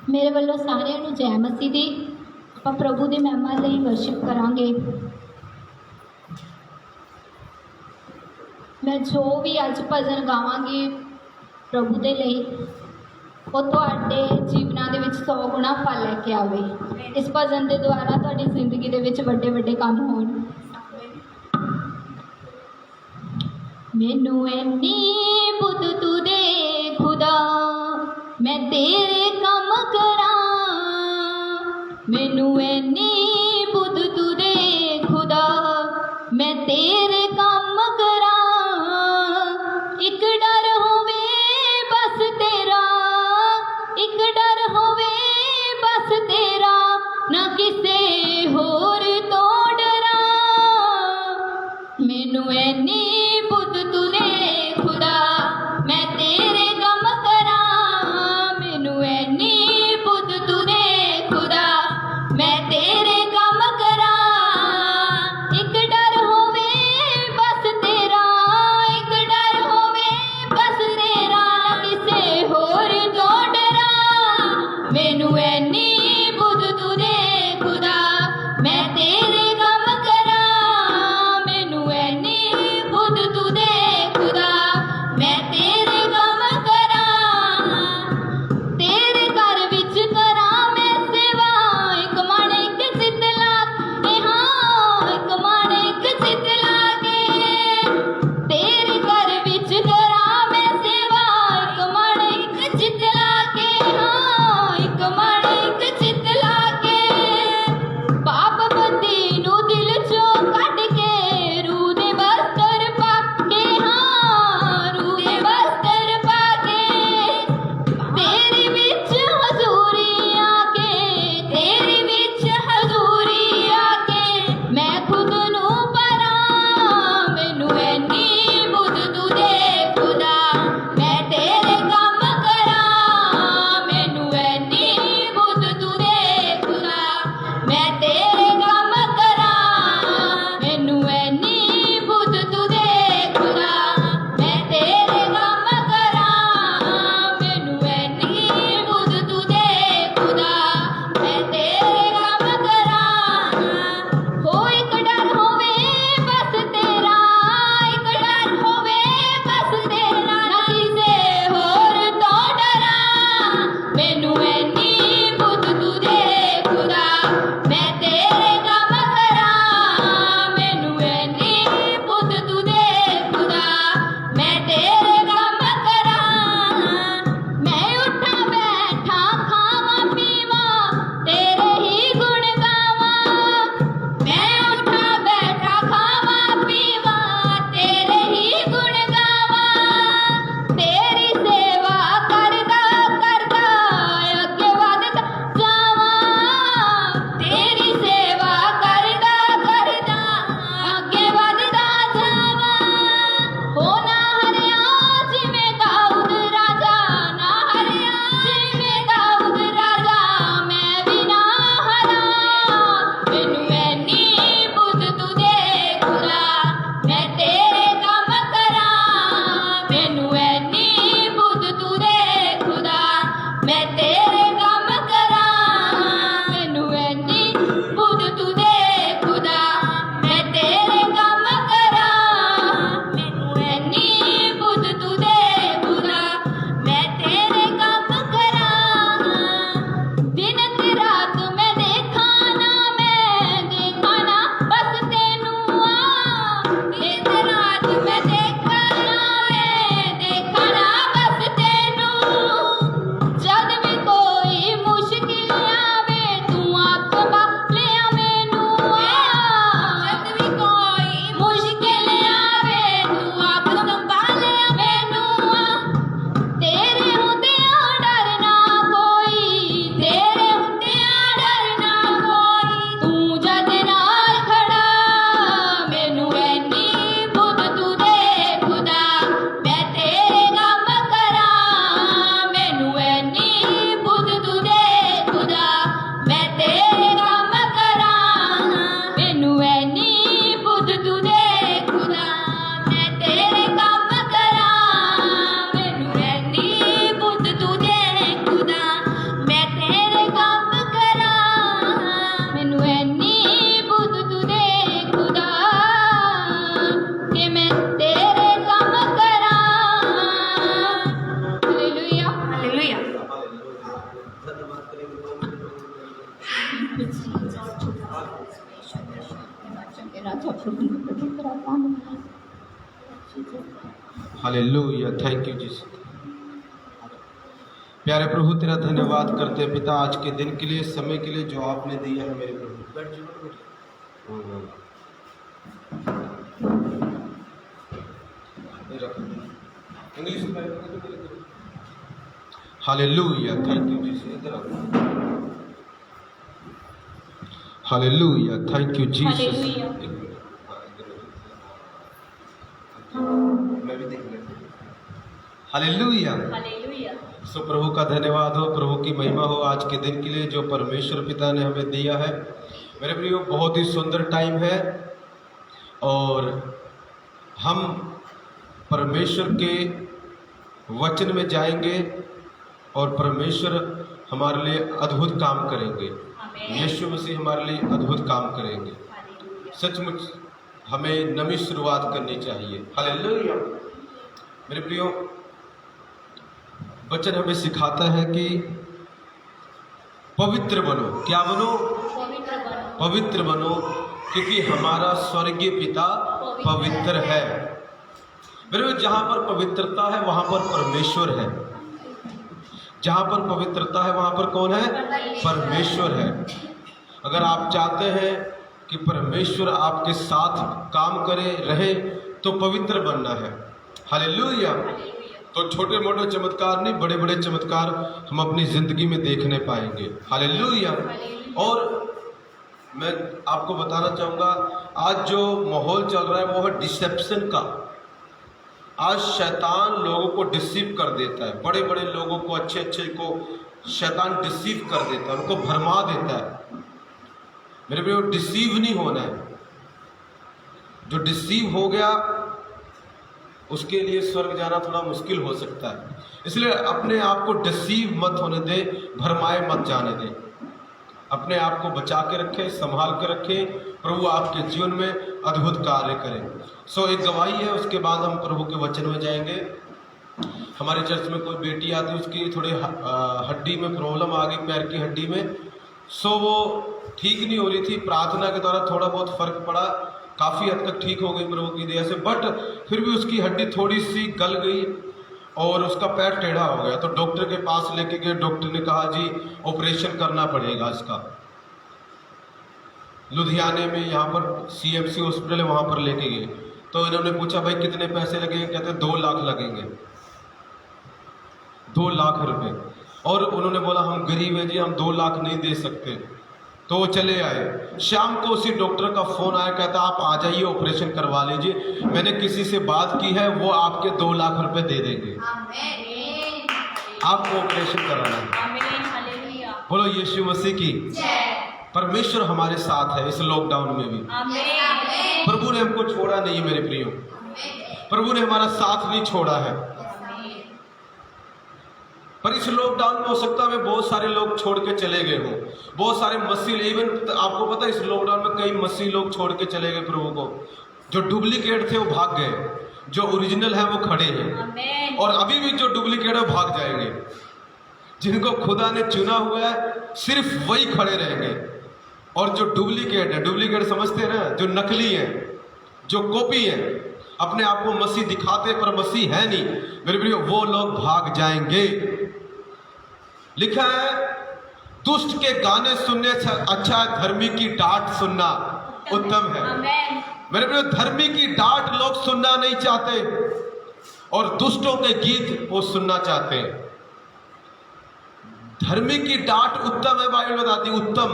मेरे वालों सारिਆਂ ਨੂੰ जय मसीह दी। ਆਪਾਂ प्रभु ਦੀ महिमा ਲਈ वर्शिप करांगे। मैं जो भी अज भजन गावांगी प्रभु ਦੇ ਲਈ ਉਹ ਤੁਹਾਡੇ ਜੀਵਨਾਂ ਦੇ ਵਿੱਚ 100 ਗੁਣਾ ਫਲ ਲੈ ਕੇ ਆਵੇ। ਇਸ ਭਜਨ ਦੇ ਦੁਆਰਾ ਤੁਹਾਡੀ ਜ਼ਿੰਦਗੀ ਦੇ ਵਿੱਚ ਵੱਡੇ ਵੱਡੇ ਕੰਮ ਹੋਣ। ਮੈਨੂੰ ਇੰਨੀ ਬੁੱਧ ਤੂੰ ਦੇ ਖੁਦਾ मैं तेरे काम करा। मैनू इन्नी बुद्ध तू दे खुदा मैं तेरे काम करा। एक डर होवे बस तेरा, एक डर होवे बस तेरा, ना किसे होर तो डरा। मैनू इन्नी बुद्ध तू दे खुदा मैं तेरे काम करा। मैं तेरे काम करा। एक डर होवे बस तेरा, एक डर होवे बस तेरा, ना किसे होर तो डरा। मैनू इन्नी बुद्ध तू दे खुदा मैं तेरे काम करा। मैनू इन्नी बुद्ध तू दे खुदा मैं तेरे काम करा। तेरे घर विच करा मैं सेवा, एक मन एक चित लागे, हाँ एक मन एक चित लागे। तेरे घर विच करा मैं सेवा, एक मन एक चित लागे, हाँ एक मन एक चित लागे। पाप बदी नू दिल चों कढ के रूह दे बस्तर पाके, हाँ रूह दे बस्तर पाके। तेरे विच हजूरी आके, तेरे विच हजूरी आके मैं खुद नू परा। मैनू इन्नी बुद्ध तू दे खुदा मैं तेरे काम करा। मैनू इन्नी बुद्ध तू दे खुदा मैं तेरे काम करा। मैनू इन्नी बुद्ध तू दे खुदा मैं तेरे काम करा। मैनू इन्नी बुद्ध तू दे खुदा मैं तेरे काम करा। हो एक डर होवे बस तेरा, एक डर होवे बस तेरा, ना किसे होर तो डरा। मैनू इन्नी बुद्ध तू दे खुदा मैं तेरे काम करा। मैनू इन्नी बुद्ध तू दे खुदा मैं तेरे काम करा। मैं उठा बैठा खावा पीवा तेरे ही गुण गावा। मैं उठा बैठा खावा पीवा तेरे ही गुण गावा। तेरी सेवा करदा करदा अगे वधदा जावा। तेरी सेवा करदा करदा अगे वधदा जावा। हो ना हरिया जिवें दाऊद राजा, ना हरिया जिवें दाऊद राजा, मैं भी ना हरा। मैनू इन्नी बुद्ध तू दे खुदा मैं तेरे काम करा। मैनू इन्नी बुद्ध तू दे खुदा मैं तेरे काम करा। मैनू इन्नी बुद्ध तू दे खुदा मैं तेरे काम करा। मैनू इन्नी बुद्ध तू दे खुदा मैं तेरे काम करा। दिन ते रात मैं देखा ना, मैं देखा ना बस तेनू आ। दिन ते रात मैं देखा ना, मैं देखा ना बस तेनू। जग विच धन्यवाद करेंगे। Hallelujah, thank you Jesus. प्यारे प्रभु तेरा धन्यवाद करते हैं पिता आज के दिन के लिए, समय के लिए जो आपने दिया है मेरे प्रभु। इंग्लिश में hallelujah, thank you Jesus. Hallelujah, thank you Jesus. मैं भी देख लेता हूँ। Hallelujah, hallelujah. सो प्रभु का धन्यवाद हो, प्रभु की महिमा हो आज के दिन के लिए जो परमेश्वर पिता ने हमें दिया है। मेरे प्रियो बहुत ही सुंदर टाइम है और हम परमेश्वर के वचन में जाएंगे और परमेश्वर हमारे लिए अद्भुत काम करेंगे। यीशु मसीह हमारे लिए अद्भुत काम करेंगे। सचमुच हमें नई शुरुआत करनी चाहिए। हालेलुया। मेरे प्रियो वचन हमें सिखाता है कि पवित्र बनो। क्या बनो? पवित्र बनो, क्योंकि हमारा स्वर्गीय पिता पवित्र है। मेरे जहाँ पर पवित्रता है वहाँ पर परमेश्वर है। जहाँ पर पवित्रता है वहाँ पर कौन है? परमेश्वर है। अगर आप चाहते हैं कि परमेश्वर आपके साथ काम करे रहे तो पवित्र बनना है। हालेलुया। तो छोटे मोटे चमत्कार नहीं, बड़े बड़े चमत्कार हम अपनी ज़िंदगी में देखने पाएंगे। हालेलुया। और मैं आपको बताना चाहूँगा आज जो माहौल चल रहा है वो है डिसेप्शन का। आज शैतान लोगों को डिसीव कर देता है। बड़े बड़े लोगों को, अच्छे अच्छे को शैतान डिसीव कर देता है, उनको भरमा देता है। मेरे भाई डिसीव नहीं होना है। जो डिसीव हो गया उसके लिए स्वर्ग जाना थोड़ा मुश्किल हो सकता है। इसलिए अपने आप को डिसीव मत होने दे, भरमाए मत जाने दे। अपने आप को बचा के रखें, संभाल के रखें। प्रभु आपके जीवन में अद्भुत कार्य करें। सो एक गवाही है, उसके बाद हम प्रभु के वचन में जाएंगे। हमारे चर्च में कोई बेटी आती है, उसकी थोड़ी हड्डी में प्रॉब्लम आ गई, पैर की हड्डी में। सो वो ठीक नहीं हो रही थी। प्रार्थना के द्वारा थोड़ा बहुत फर्क पड़ा, काफ़ी हद तक ठीक हो गई प्रभु की दया से। बट फिर भी उसकी हड्डी थोड़ी सी गल गई और उसका पैर टेढ़ा हो गया। तो डॉक्टर के पास लेके गए। डॉक्टर ने कहा जी ऑपरेशन करना पड़ेगा इसका। लुधियाने में यहाँ पर CMC हॉस्पिटल है, वहाँ पर लेके गए। तो इन्होंने पूछा भाई कितने पैसे लगेंगे? कहते 2 लाख लगेंगे, 2 लाख रुपए। और उन्होंने बोला हम गरीब हैं जी, हम 2 लाख नहीं दे सकते। तो वो चले आए। शाम को उसी डॉक्टर का फ़ोन आया, कहता आप आ जाइए, ऑपरेशन करवा लीजिए। मैंने किसी से बात की है, वो आपके 2 लाख रुपए दे देंगे। आपको ऑपरेशन कराना है। बोलो यीशु मसीह की। परमेश्वर हमारे साथ है इस लॉकडाउन में भी। प्रभु ने हमको छोड़ा नहीं मेरे प्रियो। प्रभु ने हमारा साथ नहीं छोड़ा है। पर इस लॉकडाउन में हो सकता है बहुत सारे लोग छोड़ के चले गए हों। बहुत सारे मसीह, इवन आपको पता है इस लॉकडाउन में कई मसीह लोग छोड़ के चले गए प्रभु को। जो डुप्लीकेट थे वो भाग गए, जो ओरिजिनल है वो खड़े हैं। और अभी भी जो डुप्लीकेट है वो भाग जाएंगे। जिनको खुदा ने चुना हुआ है सिर्फ वही खड़े रहेंगे। और जो डुप्लीकेट है, डुप्लीकेट समझते हैं ना, जो नकली है, जो कॉपी है, अपने आप को मसीह दिखाते पर मसीह है नहीं, मेरे प्रियो वो लोग भाग जाएंगे। लिखा है दुष्ट के गाने सुनने से अच्छा है धर्मी की डांट सुनना उत्तम है। मेरे प्रियो धर्मी की डांट लोग सुनना नहीं चाहते और दुष्टों के गीत वो सुनना चाहते हैं। धर्मी की डांट उत्तम है, बाइबल बताती उत्तम,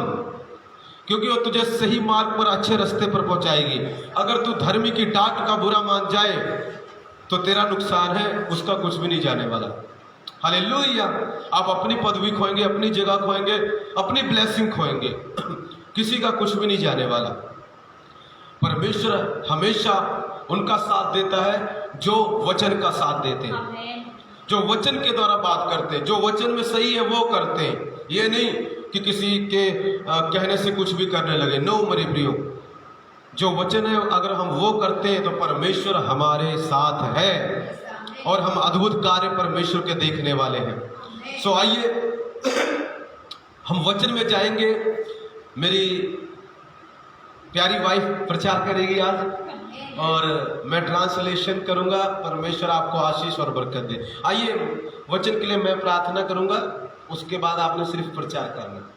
क्योंकि वो तुझे सही मार्ग पर, अच्छे रास्ते पर पहुंचाएगी। अगर तू धर्मी की डांट का बुरा मान जाए तो तेरा नुकसान है, उसका कुछ भी नहीं जाने वाला। हालेलुया। आप अपनी पदवी खोएंगे, अपनी जगह खोएंगे, अपनी ब्लेसिंग खोएंगे, किसी का कुछ भी नहीं जाने वाला। परमेश्वर हमेशा उनका साथ देता है जो वचन का साथ देते हैं, जो वचन के द्वारा बात करते हैं, जो वचन में सही है वो करते हैं। ये नहीं कि किसी के कहने से कुछ भी करने लगे। नो मेरे प्रियो, जो वचन है अगर हम वो करते हैं तो परमेश्वर हमारे साथ है और हम अद्भुत कार्य परमेश्वर के देखने वाले हैं। सो आइए हम वचन में जाएंगे। मेरी प्यारी वाइफ प्रचार करेगी आज और मैं ट्रांसलेशन करूंगा। परमेश्वर आपको आशीष और बरकत दे। आइए वचन के लिए मैं प्रार्थना करूंगा, उसके बाद आपने सिर्फ प्रचार करना।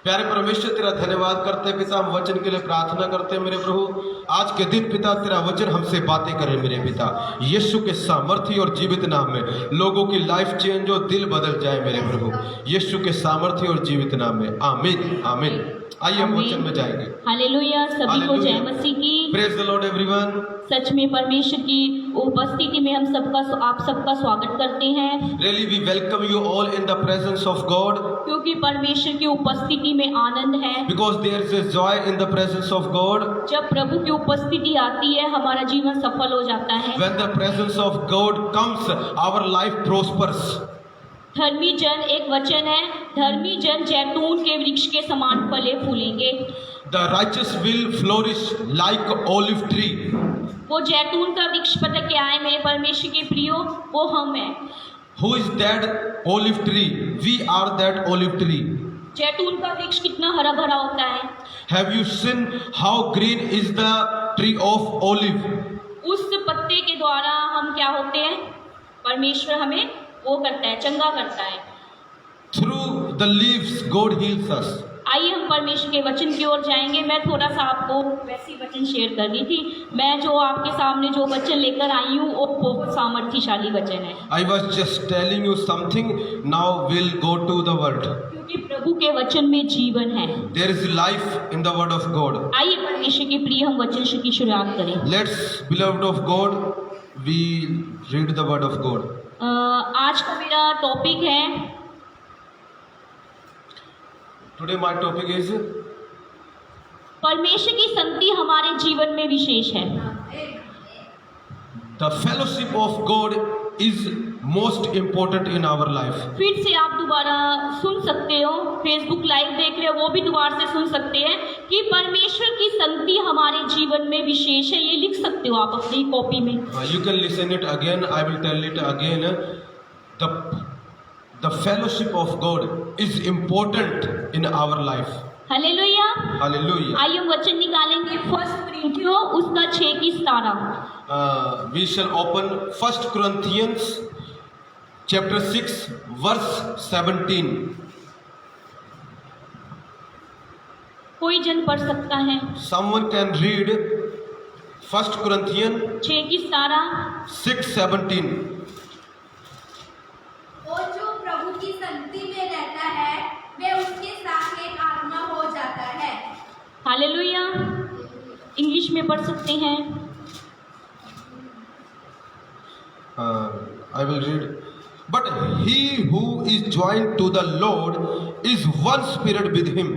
प्यारे परमेश्वर तेरा धन्यवाद करते हैं पिता, हम वचन के लिए प्रार्थना करते हैं मेरे प्रभु। आज के दिन पिता तेरा वचन हमसे बातें करे मेरे पिता, यीशु के सामर्थ्य और जीवित नाम में लोगों की लाइफ चेंज हो, दिल बदल जाए मेरे प्रभु, यीशु के सामर्थ्य और जीवित नाम में। आमीन आमीन। आइए हम वचन में जाएंगे। हालेलुया। सभी को जय मसीह की। Praise the Lord everyone. सच में परमेश्वर की उपस्थिति में हम आप सबका स्वागत करते हैं। Really we welcome you all in the presence of God. क्योंकि परमेश्वर की उपस्थिति में आनंद है। Because there is a joy in the presence of God. जब प्रभु की उपस्थिति आती है हमारा जीवन सफल हो जाता है। When the presence of God comes, our life prospers. धर्मी जन एक वचन है, धर्मी जन जैतून के वृक्ष के समान फले फूलेंगे। The righteous will flourish like olive tree. वो जैतून का वृक्ष पता क्या है मेरे परमेश्वर के प्रियो? वो हम हैं। Who is that olive tree? We are that olive tree. जैतून का वृक्ष कितना हरा भरा होता है। Have you seen how green is the tree of olive? उस पत्ते के द्वारा हम क्या होते हैं? परमेश्वर हमें वो करता है, चंगा करता है। Through the leaves God heals us. आइए हम परमेश्वर के वचन की ओर जाएंगे। मैं थोड़ा सा आपको वैसी वचन शेयर कर रही थी। मैं जो आपके सामने जो वचन लेकर आई हूँ वो बहुत सामर्थ्यशाली वचन है। I was just telling you something. Now we'll go to the word. क्योंकि प्रभु के वचन में जीवन है। There is life in the word of God. आइए परमेश्वर के प्रिय हम वचन की शुरुआत करें। Let's, beloved of God, we read the word of God. आज का मेरा टॉपिक है, Today my topic is परमेश्वर की संगति हमारे जीवन में विशेष है। the fellowship of God is most important in our life. फिर से आप दोबारा सुन सकते हो, फेसबुक लाइव देख रहे हो वो भी दोबारा से सुन सकते हैं कि परमेश्वर की संगति हमारे जीवन में विशेष है। ये लिख सकते हो आप अपनी कॉपी में। You can listen it again. I will tell it again. The fellowship of God is important in our life. Hallelujah. Hallelujah. आइए हम वचन निकालेंगे 1 कुरिन्थियों उसका 6 की 17। We shall open 1 Corinthians chapter 6 verse 17. कोई जन पढ़ सकता है? Someone can read 1 Corinthians 6 की 17। 6:17. वो जो प्रभु की संगति में रहता है वे उसके साथ एक आत्मा हो जाता है। हालेलुया। इंग्लिश में पढ़ सकते हैं। I will read. But he who is joined to the Lord is one spirit with him.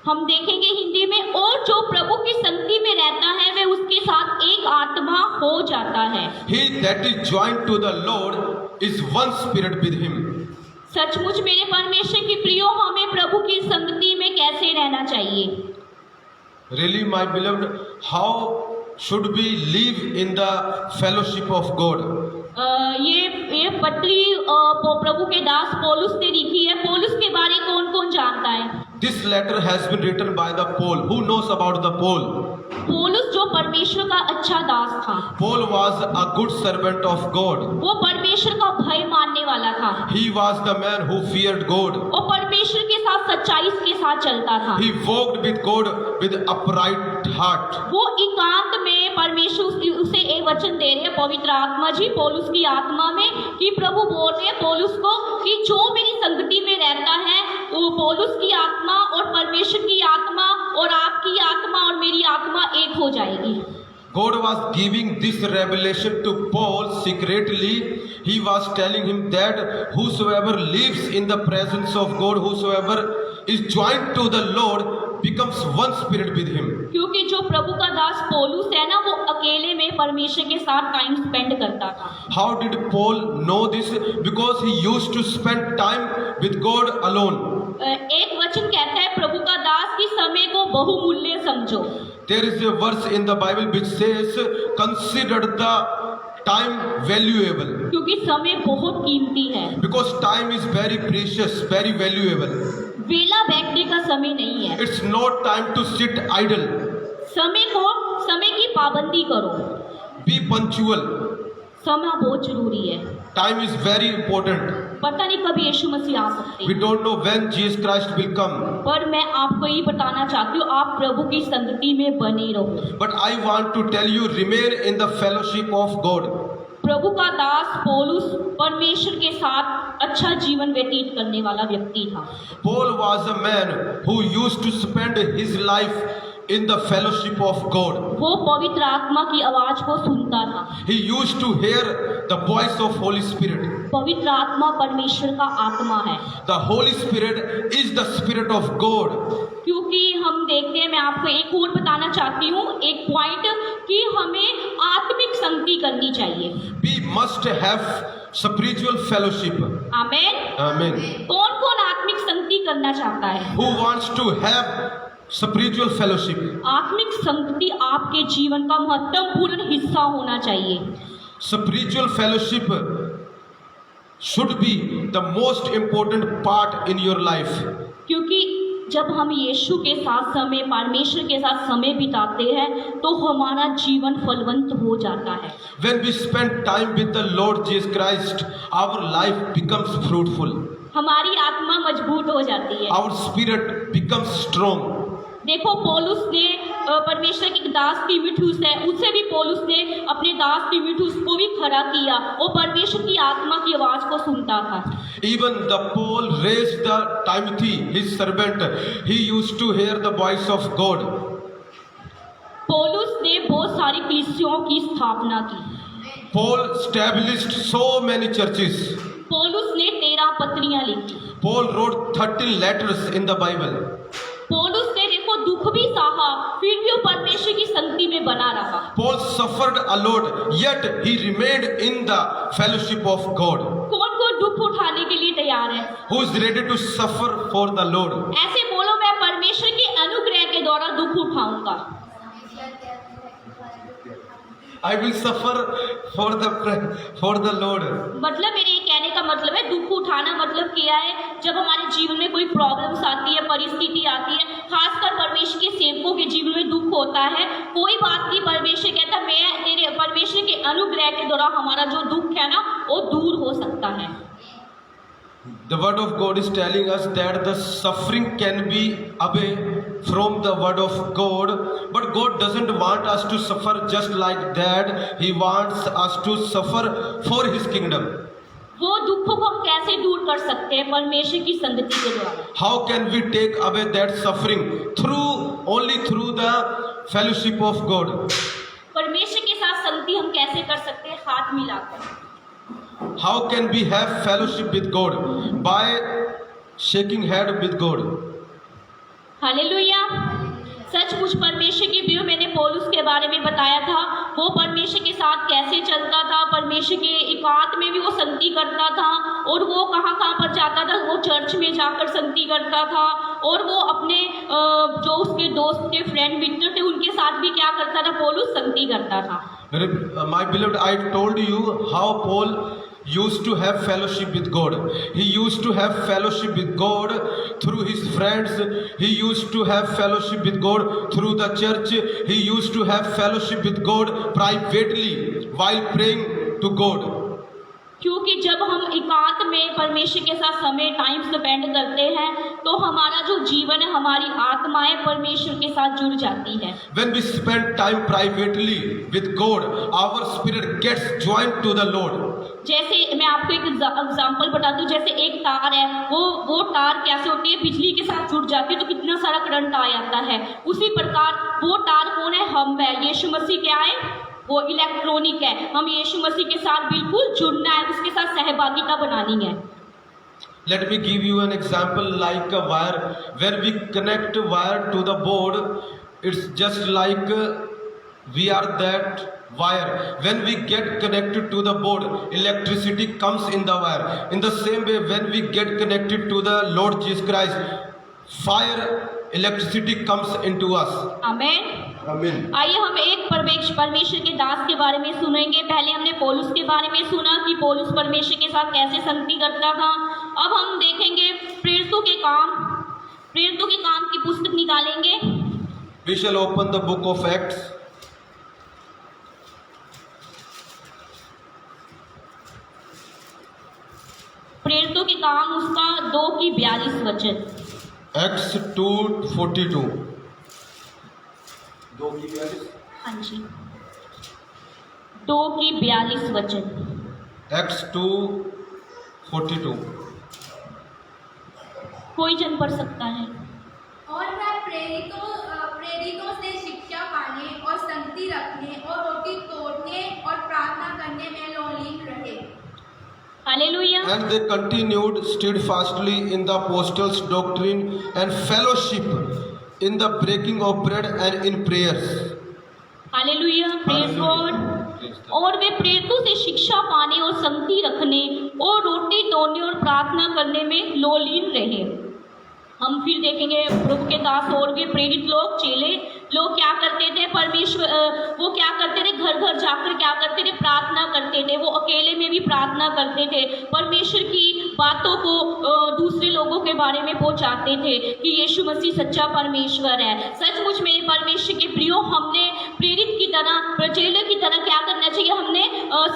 हम देखेंगे हिंदी में, और जो प्रभु की संगति में रहता है वे उसके साथ एक आत्मा हो जाता है। He that is joined to the Lord is one spirit with him. सचमुच मेरे परमेश्वर की प्रियो, हमें प्रभु की संगति में कैसे रहना चाहिए? Really, my beloved, how should we live in the fellowship of God? ये पत्री प्रभु के दास पौलुस ने लिखी है। पौलुस के बारे कौन कौन जानता है? This letter has been written by the Paul. Who knows about the Paul? पौलुस जो परमेश्वर का अच्छा दास था। Paul was a good servant of God. वो परमेश्वर का भय मानने वाला था। He was the man who feared God. वो परमेश्वर के साथ सच्चाई के साथ चलता था। He walked with God with upright heart. वो एकांत में परमेश्वर उसे एक वचन दे रहे हैं, पवित्र आत्मा जी पौलुस की आत्मा में, कि प्रभु बोल रहे हैं पौलुस को कि जो मेरी संगति में रहता है वो पौलुस की आत्मा और परमेश्वर की आत्मा और आपकी आत्मा और मेरी आत्मा एक हो जाएगी। God was giving this revelation to Paul secretly. He was telling him that whosoever lives in the presence of God, whosoever is joined to the Lord, becomes one spirit with him. क्योंकि जो प्रभु का दास पौलुस है ना, वो अकेले में परमेश्वर के साथ टाइम स्पेंड करता था। How did Paul know this? Because he used to spend time with God alone. एक वचन कहता है प्रभु का दास कि समय को बहुमूल्य समझो। There is a verse in the Bible which says, consider the time valuable, क्योंकि समय बहुत कीमती है। because time is very precious, very valuable. वेला बैठने का समय नहीं है। It's not time to sit idle. समय की पाबंदी करो। Be punctual. समय बहुत जरूरी है। Time is very important. पता नहीं कब यीशु मसीह आ सकते We हैं, don't know when Jesus Christ will come. पर मैं आपको ये बताना चाहती हूँ, आप प्रभु की संगति में बने रहो। But I want to tell you, remain in the fellowship of God. प्रभु का दास पौलुस परमेश्वर के साथ अच्छा जीवन व्यतीत करने वाला व्यक्ति था। Paul was a man who used to spend his life in the fellowship of God. वो पवित्र आत्मा की आवाज को सुनता था। He used to hear the voice of Holy Spirit. पवित्र आत्मा परमेश्वर का आत्मा है। The Holy Spirit is the Spirit of God. क्योंकि हम देखते हैं, मैं आपको एक और बताना चाहती हूँ, एक पॉइंट, कि हमें आत्मिक संगति करनी चाहिए। We must have spiritual fellowship. Amen. Amen. कौन कौन आत्मिक संगति करना चाहता है? Who wants to have spiritual fellowship? आत्मिक संगति आपके जीवन का महत्वपूर्ण हिस्सा होना चाहिए। Spiritual fellowship should be the most important part in your life. क्योंकि जब हम यीशु के साथ समय, परमेश्वर के साथ समय बिताते हैं, तो हमारा जीवन फलवंत हो जाता है। When we spend time with the Lord Jesus Christ, our life becomes fruitful. हमारी आत्मा मजबूत हो जाती है। Our spirit becomes strong. देखो, पौलुस ने परमेश्वर के दास तीमुथियुस है, उससे भी पौलुस ने अपने दास तीमुथियुस को भी खड़ा किया। वो परमेश्वर की आत्मा की आवाज को सुनता था। Even the Paul raised the Timothy, his servant. He used to hear the voice of God. पौलुस ने बहुत सारी कलीसियाओं की स्थापना की। Paul established so many churches. पौलुस ने 13 पत्रियां लिखी। Paul wrote 13 letters in the Bible. पौलुस ने देखो दुख भी सहा, फिर भी वो परमेश्वर की संगति में बना रहा। Paul suffered a lot, yet he remained in the fellowship of God. कौन कौन दुख उठाने के लिए तैयार है? Who is ready to suffer for the Lord? ऐसे बोलो, मैं परमेश्वर के अनुग्रह के द्वारा दुख उठाऊंगा। I will suffer for the Lord. मतलब मेरे ये कहने का मतलब है, दुख उठाना मतलब क्या है? जब हमारे जीवन में कोई प्रॉब्लम्स आती है, परिस्थिति आती है, खासकर परमेश्वर के सेवकों के जीवन में दुख होता है, कोई बात नहीं, परमेश्वर कहता मैं तेरे, परमेश्वर के अनुग्रह के द्वारा हमारा जो दुख है ना, वो दूर हो सकता है। The word of God is telling us that the suffering can be away from the word of God, but God doesn't want us to suffer just like that. He wants us to suffer for His kingdom. वो दुखों को हम कैसे दूर कर सकते हैं? परमेश्वर की संगति के द्वारा। How can we take away that suffering? Only through the fellowship of God. परमेश्वर के साथ संगति हम कैसे कर सकते हैं? हाथ मिलाकर। How can we have fellowship with God? By shaking hand with God. Hallelujah. सचमुच परमेश्वर की व्यू, मैंने पौलुस के बारे में बताया था, वो परमेश्वर के साथ कैसे चलता था, परमेश्वर के एकांत में भी वो संगति करता था, और वो कहाँ कहाँ पर जाता था, वो चर्च में जाकर संगति करता था, और वो अपने जो उसके दोस्त थे, फ्रेंड मित्र थे, उनके साथ भी क्या करता था? पौलुस संगति करता था। My beloved, I told you how Paul used to have fellowship with God. He used to have fellowship with God through his friends. He used to have fellowship with God through the church. He used to have fellowship with God privately while praying to God. क्योंकि जब हम एकांत में परमेश्वर के साथ समय, time spend करते हैं, तो हमारा जो जीवन है, हमारी आत्माएं परमेश्वर के साथ जुड़ जाती है। When we spend time privately with God, our spirit gets joined to the Lord. जैसे मैं आपको एक एग्जांपल बता दूं, जैसे एक तार है, वो तार कैसे होती है? बिजली के साथ जुड़ जाती है तो कितना सारा करंट आ जाता है। उसी प्रकार वो तार कौन है? हम है। यीशु मसीह क्या है? वो इलेक्ट्रॉनिक है। हम यीशु मसीह के साथ बिल्कुल जुड़ना है, उसके साथ सहभागिता बनानी है। Let me give you an example like a wire. When we connect wire to the board, it's just like we are that wire. When we get connected to the board, electricity comes in the wire. In the same way, when we get connected to the Lord Jesus Christ, fire, electricity comes into us. आमेन। आमीन। आइए हम एक परमेश्वर के दास के बारे में सुनेंगे। पहले हमने पौलुस के बारे में सुना कि पौलुस परमेश्वर के साथ कैसे संगति करता था। अब हम देखेंगे प्रेरितों के काम की पुस्तक निकालेंगे। We shall open the book of Acts. प्रेरितों के काम उसका 2:42 Acts 2:42. 2:42. हाँ जी, 2:42। Acts 2:42. कोई जन पढ़ सकता है। और वह प्रेरितों से शिक्षा पाने और संगति रखने और रोटी तोड़ने और प्रार्थना करने में लोलीन रहे। Hallelujah. And they continued steadfastly in the apostles' doctrine and fellowship, in the breaking of bread and in prayers. Hallelujah, praise God. और वे प्रेरितों से शिक्षा पाने और संगति रखने और रोटी तोड़ने और प्रार्थना करने में लोलीन रहे। हम फिर देखेंगे प्रभु के दास और भी प्रेरित लोग, चेले लोग क्या करते थे, वो क्या करते थे, घर घर जाकर क्या करते थे, प्रार्थना करते थे। वो अकेले में भी प्रार्थना करते थे, परमेश्वर की बातों को दूसरे लोगों के बारे में पहुंचाते थे कि यीशु मसीह सच्चा परमेश्वर है। सचमुच में परमेश्वर के प्रियो, हमने प्रेरित की तरह, चेले की तरह क्या करना चाहिए, हमने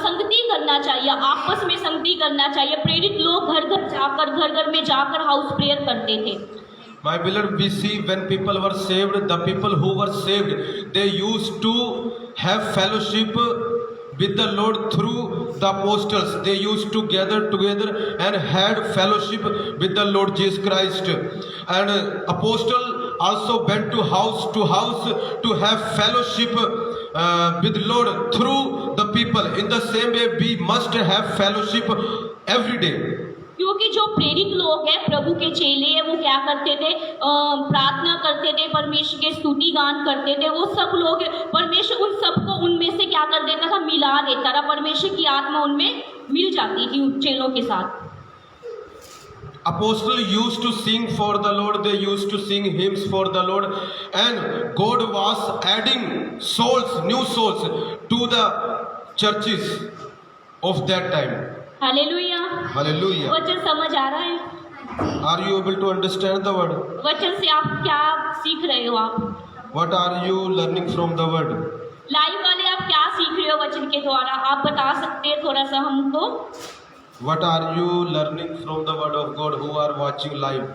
संगति करना चाहिए, आपस में संगति करना चाहिए। प्रेरित लोग घर घर में जाकर हाउस प्रेयर करते थे। My beloved, we see when people were saved, the people who were saved, they used to have fellowship with the Lord through the apostles. They used to gather together and had fellowship with the Lord Jesus Christ. And apostle also went to house to have fellowship with Lord through the people. In the same way, we must have fellowship every day. क्योंकि जो प्रेरित लोग हैं, प्रभु के चेले हैं, वो क्या करते थे, प्रार्थना करते थे, परमेश्वर के स्तुति गान करते थे। वो सब लोग, परमेश्वर उन सबको उनमें से क्या कर देता था, मिला देता था। परमेश्वर की आत्मा उनमें मिल जाती थी उन चेलों के साथ। Apostle used to sing for the Lord, they used to sing hymns for the Lord, and God was adding souls, new souls to the churches of that time. Hallelujah. Hallelujah. वचन समझ आ रहा है? Are you able to understand the word? वचन से आप क्या सीख रहे हो? आप What are you learning from the word? Live वाले आप क्या सीख रहे हो वचन के द्वारा? आप बता सकते हैं थोड़ा सा हमको? What are you learning from the word of God who are watching live?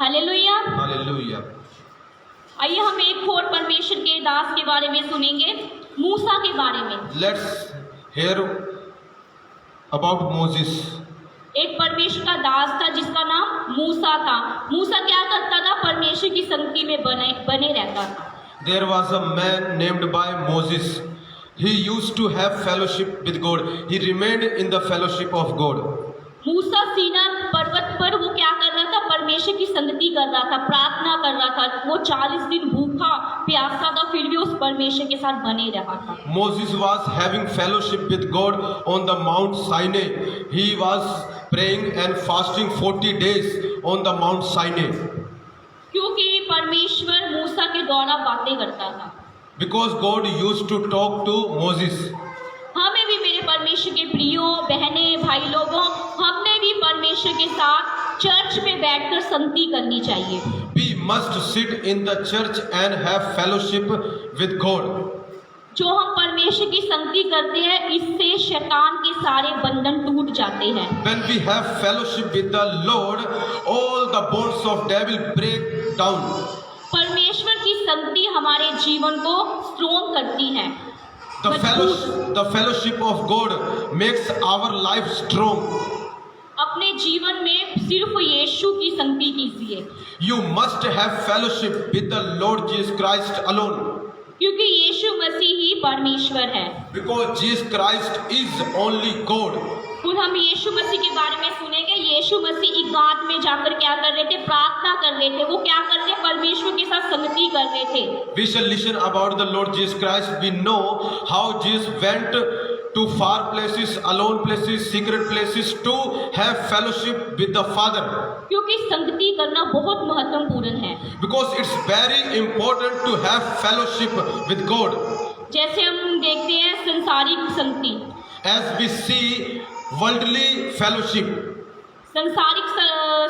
Hallelujah. Hallelujah. आइए हम एक और परमेश्वर के दास के बारे में सुनेंगे, मूसा के बारे में। Let's hear about Moses. एक परमेश्वर का दास था जिसका नाम मूसा था। मूसा क्या करता था, परमेश्वर की संगति में बने रहता था। There was a man named by Moses. He used to have fellowship with God. He remained in the fellowship of God. मूसा सीना पर्वत पर वो क्या कर रहा था, परमेश्वर की संगति कर रहा था, प्रार्थना कर रहा था। वो 40 दिन भूखा प्यासा था, फिर भी उस परमेश्वर के साथ बने रहा था। Moses was having fellowship with God on the Mount Sinai. He was praying and fasting 40 days on the Mount Sinai. क्योंकि परमेश्वर मूसा के द्वारा बातें करता था। Because God used to talk to Moses. हमें भी, मेरे परमेश्वर के प्रियो बहने भाई लोगों, हमने भी परमेश्वर के साथ चर्च में बैठकर संगति करनी चाहिए। We must sit in the church and have fellowship with God. जो हम परमेश्वर की संगति करते हैं, इससे शैतान के सारे बंधन टूट जाते हैं। When we have fellowship with the Lord, all the bonds of devil break down. परमेश्वर की संगति हमारे जीवन को स्ट्रॉन्ग करती है। The fellowship of God makes our life strong. अपने जीवन में सिर्फ यीशु की संगति कीजिए। You must have fellowship with the Lord Jesus Christ alone. क्योंकि यीशु मसीह ही परमेश्वर है। Because Jesus Christ is only God. फिर हम यीशु मसीह के बारे में सुनेंगे। यीशु मसीह एकांत में जाकर क्या कर रहे थे, प्रार्थना कर रहे थे। वो क्या कर रहे थे, परमेश्वर के साथ संगति कर रहे थे। We shall listen about the Lord Jesus Christ. We know how Jesus went to far places, alone places, secret places to have fellowship with the Father. क्योंकि संगति करना बहुत महत्वपूर्ण है। Because it's very important to have fellowship with God. जैसे हम देखते हैं संसारिक संगति, As we see worldly fellowship. संसारिक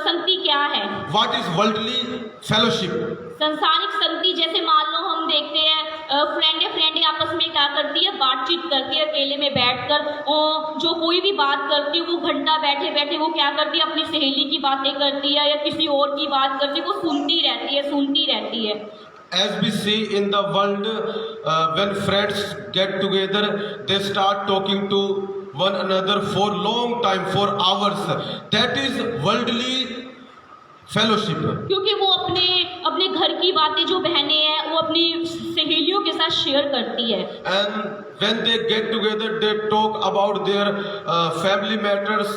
संगति क्या है? What is worldly fellowship? संसारिक संगति जैसे मान लो हम देखते हैं फ्रेंडे आपस में क्या करती है, बातचीत करती है अकेले में बैठकर, और जो कोई भी बात करती है वो घंटा बैठे बैठे वो क्या करती है, अपनी सहेली की बातें करती है या किसी और की बात करती है, वो सुनती रहती है। As we see in the world, when friends get together, they start talking to one another for long time, for hours. That is worldly fellowship. क्योंकि वो अपने घर की बातें जो बहनें हैं वो अपनी सहेलियों के साथ शेयर करती है। And when they get together, they talk about their family matters,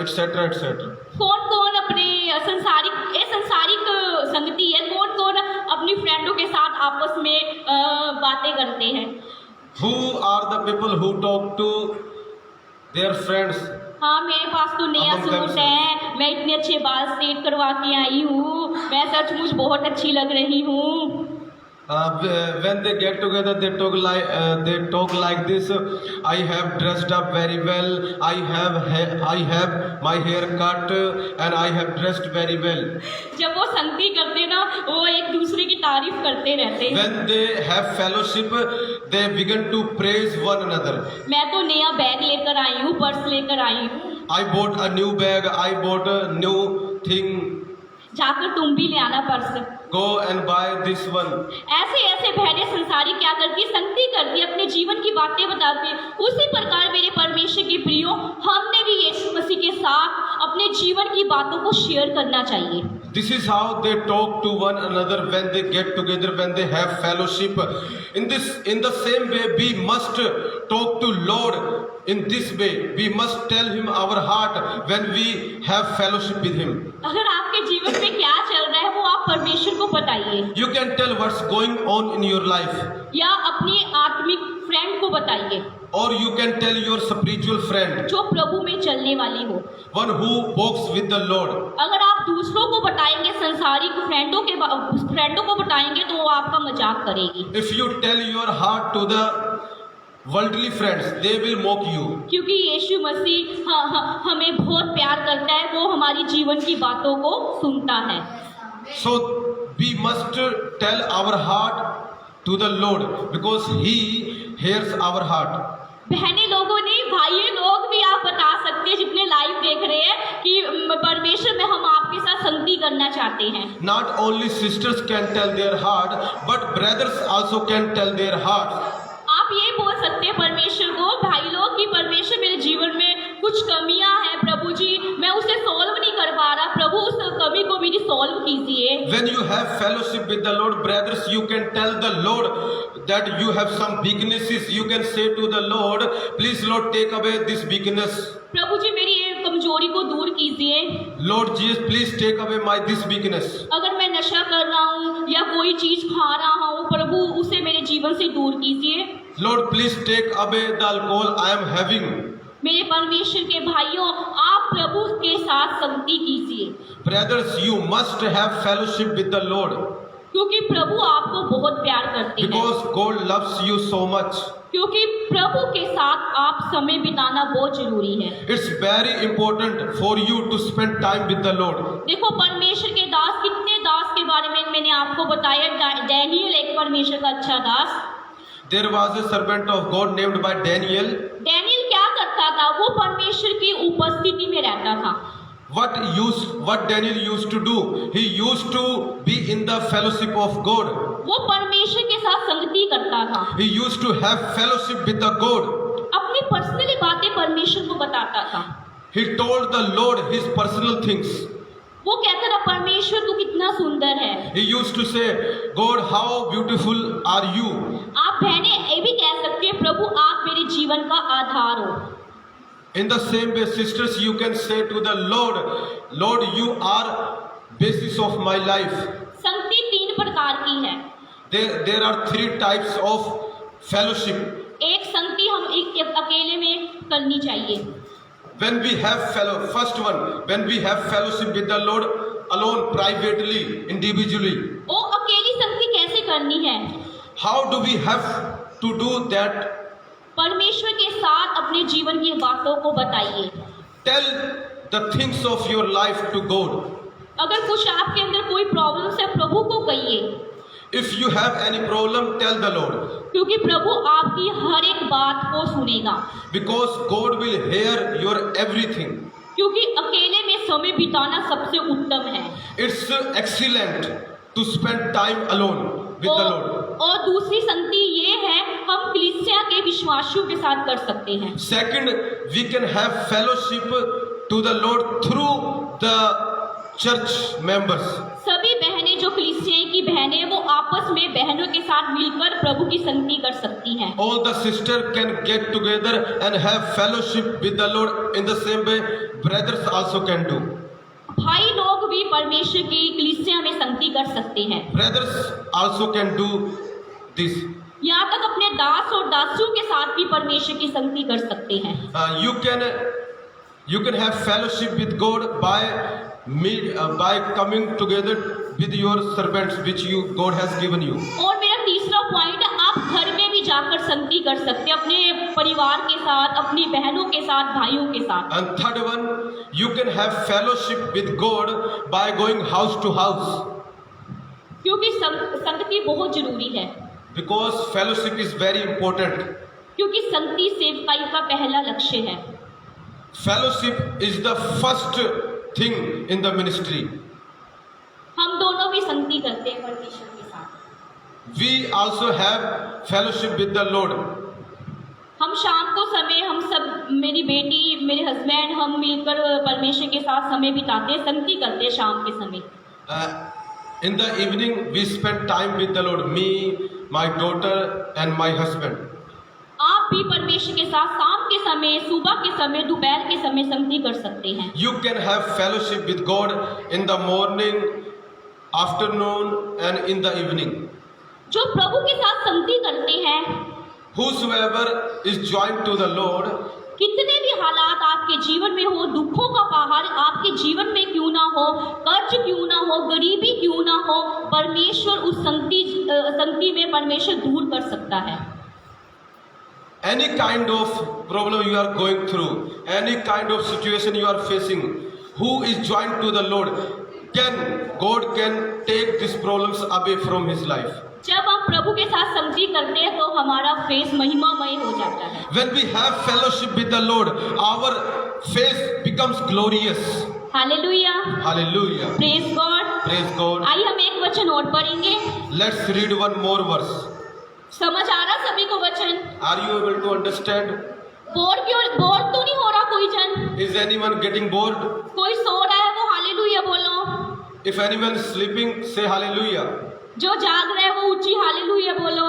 etc., etc. कौन अपने संसारिक संगति है, कौन अपनी फ्रेंडों के साथ आपस में बातें करते हैं। Who are the people who talk to their friends? हाँ, मेरे पास तो नया Among सूट themselves. है, मैं इतने अच्छे बाल स्ट्रेट करवा के आई हूँ, मैं सचमुच बहुत अच्छी लग रही हूँ। When they get together, they talk like this. I have dressed up very well. I have my hair cut, and I have dressed very well. जब वो संगति करते ना, वो एक दूसरे की तारीफ करते रहते हैं। When they have fellowship, they begin to praise one another. मैं तो नया बैग लेकर आई हूँ, पर्स लेकर आई हूँ। I bought a new bag. I bought a new thing. जाकर तुम भी ले आना purse. Go and buy this one. ऐसे बहनें संसारी क्या करती है, संगति करती है, अपने जीवन की बातें बताती है। उसी प्रकार मेरे परमेश्वर के प्रियो, हमने भी यीशु मसीह के साथ अपने जीवन की बातों को शेयर करना चाहिए। This is how they talk to one another when they get together, when they have fellowship. In the same way, we must talk to Lord in this way. We must tell Him our heart when we have fellowship with Him. अगर आपके जीवन में क्या चल रहा है वो आप परमेश्वर को बताइए, You can tell what's going on in your life, या अपनी आत्मिक फ्रेंड को बताइए, or you can tell your spiritual friend, जो प्रभु में चलने वाली हो। one who walks with the Lord. अगर आप दूसरों को बताएंगे, संसारिक फ्रेंडों को बताएंगे तो वो आपका मजाक करेगी। If you tell your heart to the worldly friends, they will mock you. क्योंकि यीशु मसीह हमें बहुत प्यार करता है, वो हमारी जीवन की बातों को सुनता है। So we must tell our heart to the Lord because He hears our heart. बहने लोगों ने, भाई लोग भी आप बता सकते हैं जितने लाइव देख रहे हैं कि परमेश्वर में हम आपके साथ संगति करना चाहते हैं। Not only sisters can tell their heart, but brothers also can tell their heart. आप ये बोल सकते हैं परमेश्वर को, भाई लोग, कि परमेश्वर मेरे जीवन में कुछ कमियां हैं प्रभु जी, मैं उसे सॉल्व नहीं कर पा रहा, प्रभु उस कमी को मेरी सॉल्व कीजिए। When you have fellowship with the Lord, brothers, you can tell the Lord that you have some weaknesses. You can say to the Lord, please Lord, take away this weakness. प्रभु जी मेरी ये कमजोरी को दूर कीजिए। Lord Jesus, please take away this weakness. अगर मैं नशा कर रहा हूँ या कोई चीज खा रहा हूँ, प्रभु उसे मेरे जीवन से दूर कीजिए। Lord, please take away the alcohol I am having. मेरे परमेश्वर के भाइयों, आप प्रभु के साथ संगति कीजिए। Brothers, you must have fellowship with the Lord क्योंकि प्रभु आपको बहुत प्यार करते हैं। because God loves you so much. क्योंकि प्रभु के साथ आप समय बिताना बहुत जरूरी है। It's very important for you to spend time with the Lord. देखो परमेश्वर के दास, कितने दास के बारे में मैंने आपको बताया। डैनियल एक परमेश्वर का अच्छा दास। There was a servant of God named by Daniel. Daniel क्या करता था? वो परमेश्वर की उपस्थिति में रहता था। What Daniel used to do? He used to be in the fellowship of God. वो परमेश्वर के साथ संगति करता था। He used to have fellowship with the God. अपनी पर्सनली बातें परमेश्वर को बताता था। He told the Lord his personal things. वो कहता था, परमेश्वर तू कितना सुंदर है। He used to say, God, how beautiful are you? आप बहनें ये भी कह सकते हैं, प्रभु आप मेरे जीवन का आधार हो। In the same way, sisters, you can say to the Lord, Lord, you are basis of my life. संगति तीन प्रकार की है। There are three types of fellowship. एक संगति हम एक अकेले में करनी चाहिए। When we have first one, when we have fellowship with the Lord alone, privately, individually, वो अकेली संगति कैसे करनी है? how do we have to do that? परमेश्वर के साथ अपने जीवन की बातों को बताइए। Tell the things of your life to God. अगर कुछ आपके अंदर कोई प्रॉब्लम है, प्रभु को कहिए, If you have any problem, tell the Lord, क्योंकि प्रभु आपकी हर एक बात को सुनेगा। because God will hear your everything. क्योंकि अकेले में समय बिताना सबसे उत्तम है। It's excellent to spend time alone with the Lord. और दूसरी संगति ये है, हम कलीसिया के विश्वासियों के साथ कर सकते हैं। Second, we can have fellowship to the Lord through the church members. सभी बहनें जो कलीसिया की बहनें, वो आपस में बहनों के साथ मिलकर प्रभु की संगति कर सकती हैं। All the sisters can get together and have fellowship with the Lord in the same way brothers also can do. भाई लोग भी परमेश्वर की कलीसिया में संगति कर सकते हैं। Brothers also can do this. यहाँ तक अपने दास और दासियों के साथ भी परमेश्वर की संगति कर सकते हैं। You can have fellowship with God by coming together with your servants which God has given you. और मेरा तीसरा पॉइंट है, आप घर में भी जाकर संगति कर सकते हैं, अपने परिवार के साथ, अपनी बहनों के साथ, भाइयों के साथ। And third one, you can have fellowship with God by going house to house. क्योंकि संगति बहुत जरूरी है। Because fellowship is very important. क्योंकि संगति सेवकाई का पहला लक्ष्य है। Fellowship is the first thing in the ministry. हम दोनों भी संगति करते हैं परमेश्वर के साथ। We also have fellowship with the Lord. हम शाम को समय, हम सब, मेरी बेटी, मेरे हस्बैंड, हम मिलकर परमेश्वर के साथ समय बिताते हैं, संगति करते हैं शाम के समय। In the evening we spend time with the Lord, me, my daughter and my husband. आप भी परमेश्वर के साथ शाम के समय, सुबह के समय, दोपहर के समय संगति कर सकते हैं। You can have fellowship with God in the morning, afternoon and in the evening. जो प्रभु के साथ संगति करते हैं, Whosoever is joined to the Lord, कितने भी हालात आपके जीवन में हो, दुखों का पहाड़ आपके जीवन में क्यों ना हो, कर्ज क्यों ना हो, गरीबी क्यों ना हो, परमेश्वर उस संगति में परमेश्वर दूर कर सकता है। any kind of problem you are going through, any kind of situation you are facing, who is joined to the Lord, God can take these problems away from his life. जब हम प्रभु के साथ संगति करते हैं तो हमारा फेस महिमामय हो जाता है। When we have fellowship with the Lord, our face becomes glorious. Hallelujah, Hallelujah. Praise God. Praise God. आइए हम एक वचन और पढ़ेंगे। Let's read one more verse. समझ आ रहा सभी को वचन? Are you able to understand? Bore तो नहीं हो रहा कोई जन? Is anyone getting bored? कोई सो रहा है वो हालेलुया बोलो। If anyone is sleeping, say hallelujah. जो जाग रहा है वो ऊंची हालेलुया बोलो।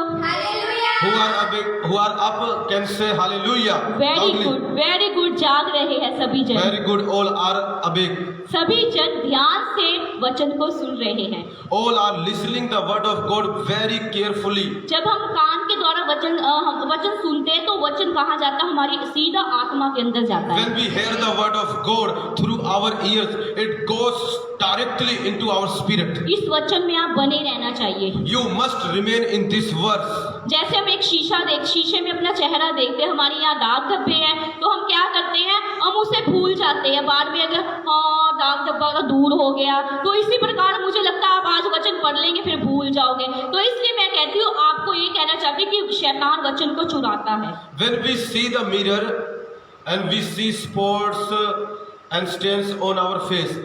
Who are up can say hallelujah. Very good, जाग रहे हैं सभी जन। Very good, all are awake. सभी जन ध्यान से वचन को सुन रहे हैं। All are listening the word of God very carefully. जब हम कान के द्वारा वचन सुनते हैं तो वचन कहाँ जाता है? हमारी सीधा आत्मा के अंदर जाता है। When we hear the word of God through our ears, it goes directly into our spirit. इस वचन में आप बने रहना चाहिए। You must remain in this verse. जैसे हम एक शीशे में अपना चेहरा देखते हैं, हमारे यहाँ दाग धब्बे हैं, तो हम क्या करते हैं? हम उसे भूल जाते हैं। बाद में अगर दाग धब्बा का दूर हो गया, तो इसी प्रकार मुझे लगता है आप आज वचन पढ़ लेंगे फिर भूल जाओगे। तो इसलिए मैं कहती हूँ, आपको ये कहना चाहती हूँ कि शैतान वचन को चुराता है। When we see the mirror and we see spots and stains on our face,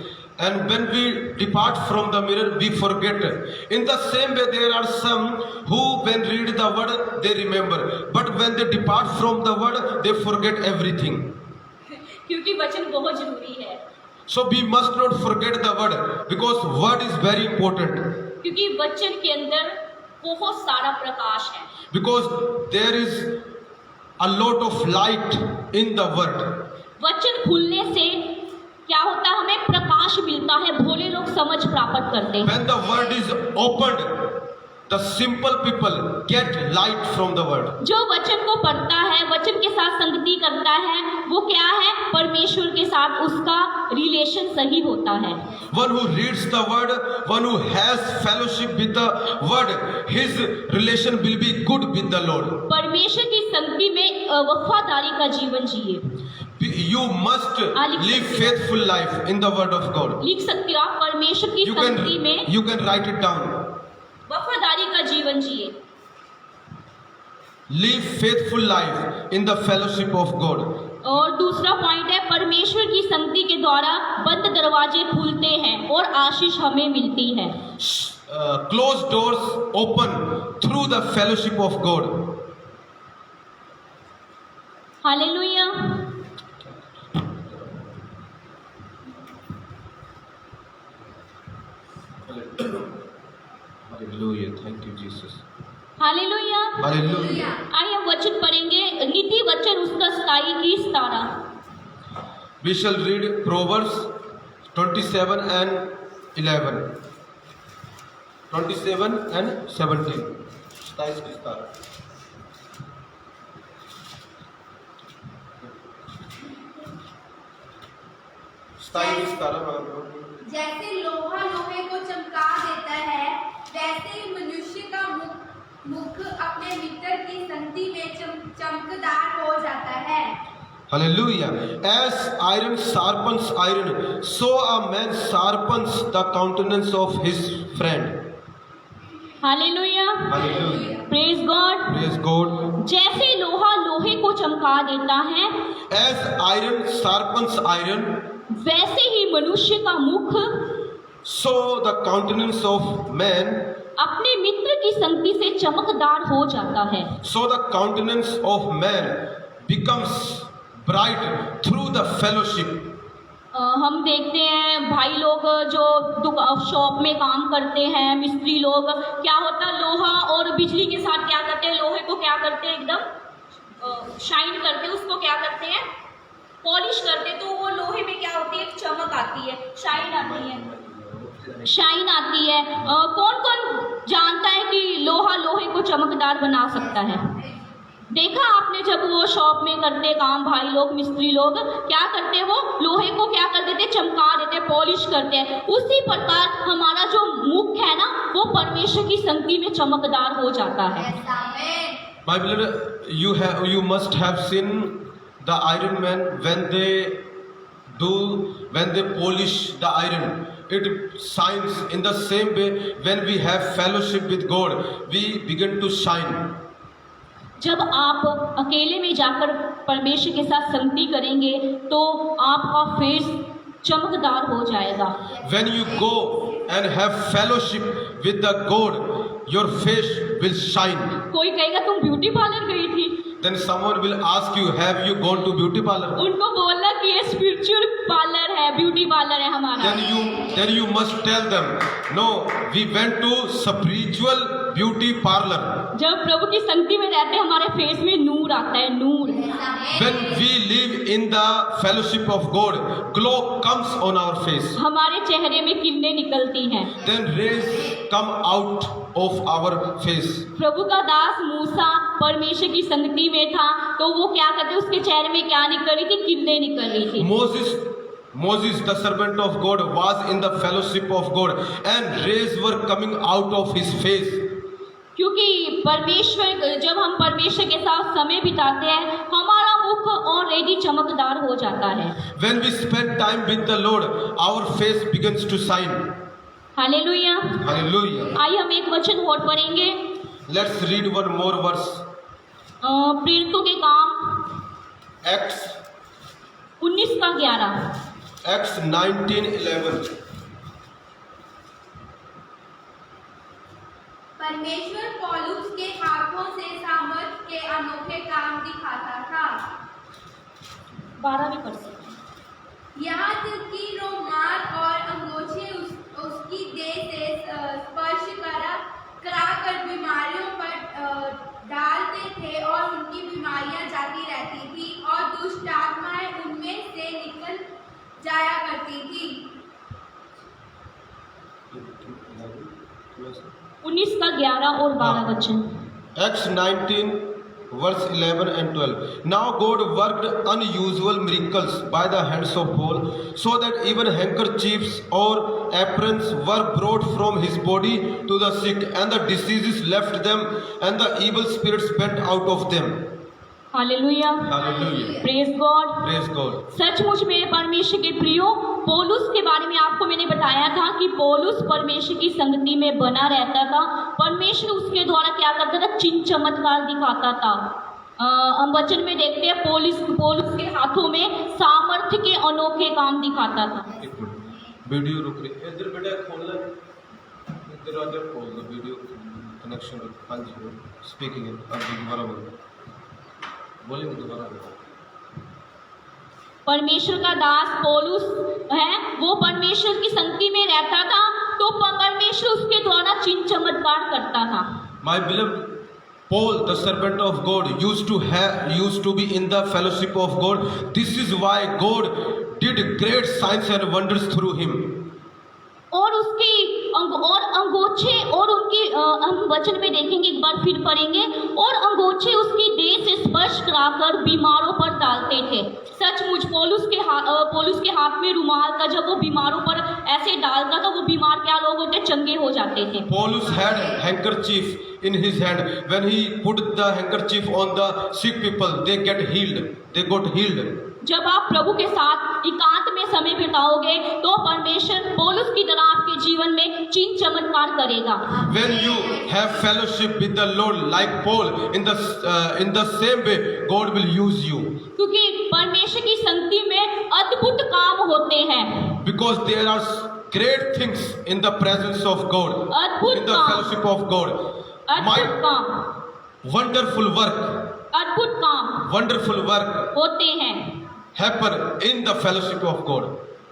and when we depart from the mirror, we forget. In the same way, there are some who, when read the word, they remember. But when they depart from the word, they forget everything. क्योंकि वचन बहुत जरूरी है। So we must not forget the word, because word is very important. क्योंकि वचन के अंदर बहुत सारा प्रकाश है। Because there is a lot of light in the word. वचन खुलने से क्या होता है? हमें प्रकाश मिलता है, भोले लोग समझ प्राप्त करते हैं। When the word is opened, The simple people get light from the word. जो वचन को पढ़ता है, वचन के साथ संगति करता है, वो क्या है? परमेश्वर के साथ उसका रिलेशन सही होता है। One who reads the word, one who has fellowship with the word, his relation will be good with the Lord. परमेश्वर की संगति में वफादारी का जीवन जिए। You must live faithful life in the word of God. लिख सकते हो आप, परमेश्वर की संगति में You can write it down. वफादारी का जीवन जिए। Live faithful life in the fellowship of God. और दूसरा पॉइंट है, परमेश्वर की संगति के द्वारा बंद दरवाजे खुलते हैं और आशीष हमें मिलती है। Closed doors open through the fellowship of God. Hallelujah. Hallelujah. Thank you, Jesus. Hallelujah. Hallelujah. आइए हम वचन पढ़ेंगे, नीति वचन उसका स्थायी की तारा। We shall read Proverbs 27 and 11. 27 and 17. 27 की तारा। जैसे लोहा लोहे को चमका देता है, वैसे ही मनुष्य का मुख अपने मित्र की संगति में चमकदार हो जाता है। Hallelujah. As iron sharpens iron, so a man sharpens the countenance of his friend. Hallelujah. Hallelujah. Praise God. Praise God. जैसे लोहा लोहे को चमका देता है, As iron sharpens iron, वैसे ही मनुष्य का मुख so the countenance of man, अपने मित्र की संगति से चमकदार हो जाता है। so the countenance of man becomes bright through the fellowship. हम देखते हैं भाई लोग जो शॉप में काम करते हैं, मिस्त्री लोग, क्या होता है, लोहा और बिजली के साथ क्या करते हैं, लोहे को क्या करते हैं, एकदम शाइन करते हैं, उसको क्या करते हैं, पॉलिश करते, तो वो लोहे में क्या होती है, चमक आती है, शाइन आती है, शाइन आती है। कौन कौन जानता है कि लोहा लोहे को चमकदार बना सकता है? देखा आपने, जब वो शॉप में करते काम, भाई लोग, मिस्त्री लोग क्या करते हैं, वो लोहे को क्या कर देते, चमका देते, पॉलिश करते हैं। उसी प्रकार हमारा जो मुख है ना, वो परमेश्वर की संगति में चमकदार हो जाता है। My beloved, you must have seen the iron man when they polish the iron. It shines in the same way. When we have fellowship with God, we begin to shine. जब आप अकेले में जाकर परमेश्वर के साथ संगति करेंगे तो आपका फेस चमकदार हो जाएगा। When you go and have fellowship with the God, your face will shine. कोई कहेगा तुम ब्यूटी पार्लर गई थी, Then someone will ask you, have you gone to beauty parlor? उनको बोलना कि ये स्पिरिचुअल पार्लर है, ब्यूटी पार्लर है हमारा। Then you must tell them, no, we went to spiritual beauty parlor. जब प्रभु की संगति में रहते हैं, हमारे फेस में नूर आता है, नूर। When we live in the fellowship of God, glow comes on our face. हमारे चेहरे में किरणें निकलती हैं। Then rays come out of our face. प्रभु का दास मूसा परमेश्वर की संगति में था, तो वो क्या करते, उसके चेहरे में क्या निकल रही थी, किरणें निकल रही थी। Moses, the servant of God, was in the fellowship of God, and rays were coming out of his face. क्योंकि परमेश्वर, जब हम परमेश्वर के साथ समय बिताते हैं, हमारा मुख ऑलरेडी चमकदार हो जाता है। When we spend time with the Lord, our face begins to shine. Hallelujah. Hallelujah. आइए हम एक वचन और पढ़ेंगे। Let's read one more verse. प्रेरितों के काम Acts 19:11। Acts 19:11. परमेश्वर पौलुस के हाथों से सामर्थ के अनोखे काम दिखाता था। 12 भी पढ़ सकते हैं। यहाँ तक कि रोमाल और अंगोछे उसकी देह से स्पर्श कराकर बीमारियों पर डालते थे और उनकी बीमारियां जाती रहती थी और दुष्ट आत्माएं उनमें से निकल जाया करती थी। 19 का 11 और 12 वचन। Acts 19 verse 11 and 12. Now God worked unusual miracles by the hands of Paul, so that even handkerchiefs or aprons were brought from his body to the sick, and the diseases left them, and the evil spirits went out of them. Hallelujah, Hallelujah. Praise God. Praise God. सचमुच मेरे परमेश्वर के प्रियो, पौलुस के बारे में आपको मैंने बताया था कि पौलुस परमेश्वर की संगति में बना रहता था। परमेश्वर उसके द्वारा क्या करता था? चिन्ह चमत्कार दिखाता था। हम वचन में देखते हैं पौलुस के हाथों में सामर्थ्य के अनोखे काम दिखाता था। एक मिनट, वीडियो रुक रही है। इधर बेटा खोलना, दरवाजा खोल दो, वीडियो कनेक्शन। हाँ जी, स्पीकिंग है। अब दोबारा बोलेंगे, दोबारा परमेश्वर का दास पौलुस है, वो परमेश्वर की संगति में रहता था, तो परमेश्वर उसके द्वारा चिन्ह चमत्कार करता था। My beloved Paul, the servant of God, used to be in the fellowship of God. This is why God did great signs and wonders through him. और उसकी अंगोछे और उनकी हम वचन में देखेंगे, एक बार फिर पढ़ेंगे, और अंगोछे उसकी देह से स्पर्श कराकर बीमारों पर डालते थे। सचमुच पौलुस के हाथ में रुमाल था, जब वो बीमारों पर ऐसे डालता था, वो बीमार क्या लोग होते? चंगे हो जाते थे। Paulus had handkerchief in his hand. When he put the handkerchief on the sick people, they got healed. जब आप प्रभु के साथ एकांत में समय बिताओगे, तो परमेश्वर पौलुस की तरह आपके जीवन में चिन्ह चमत्कार करेगा। When you have fellowship with the Lord like Paul, in the same way God will use you. क्योंकि परमेश्वर की संगति में अद्भुत काम होते हैं। Because there are great things in the presence of God, अद्भुत in the काम, fellowship of God. अद्भुत काम, Wonderful work, अद्भुत काम wonderful work होते हैं। happen in the fellowship of God.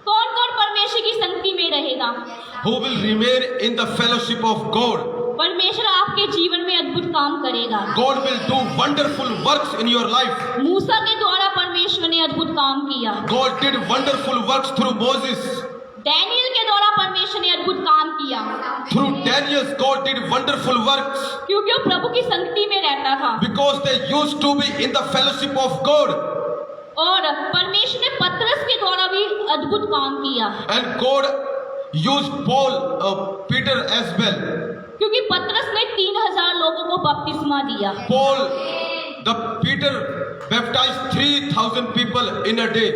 कौन कौन परमेश्वर की संगति में रहेगा? Who will remain in the fellowship of God? परमेश्वर आपके जीवन में अद्भुत काम करेगा। God will do wonderful works in your life. मूसा के द्वारा परमेश्वर ने अद्भुत काम किया। God did wonderful works through Moses. Daniel के द्वारा परमेश्वर ने अद्भुत काम किया। Through Daniel, God did wonderful works. क्योंकि वो प्रभु की संगति में रहता था। Because they used to be in the fellowship of God. और परमेश्वर ने पतरस के द्वारा भी अद्भुत काम किया। And God used Peter as well. क्योंकि पतरस ने 3000 लोगों को बपतिस्मा दिया। Peter baptized 3000 people in a day.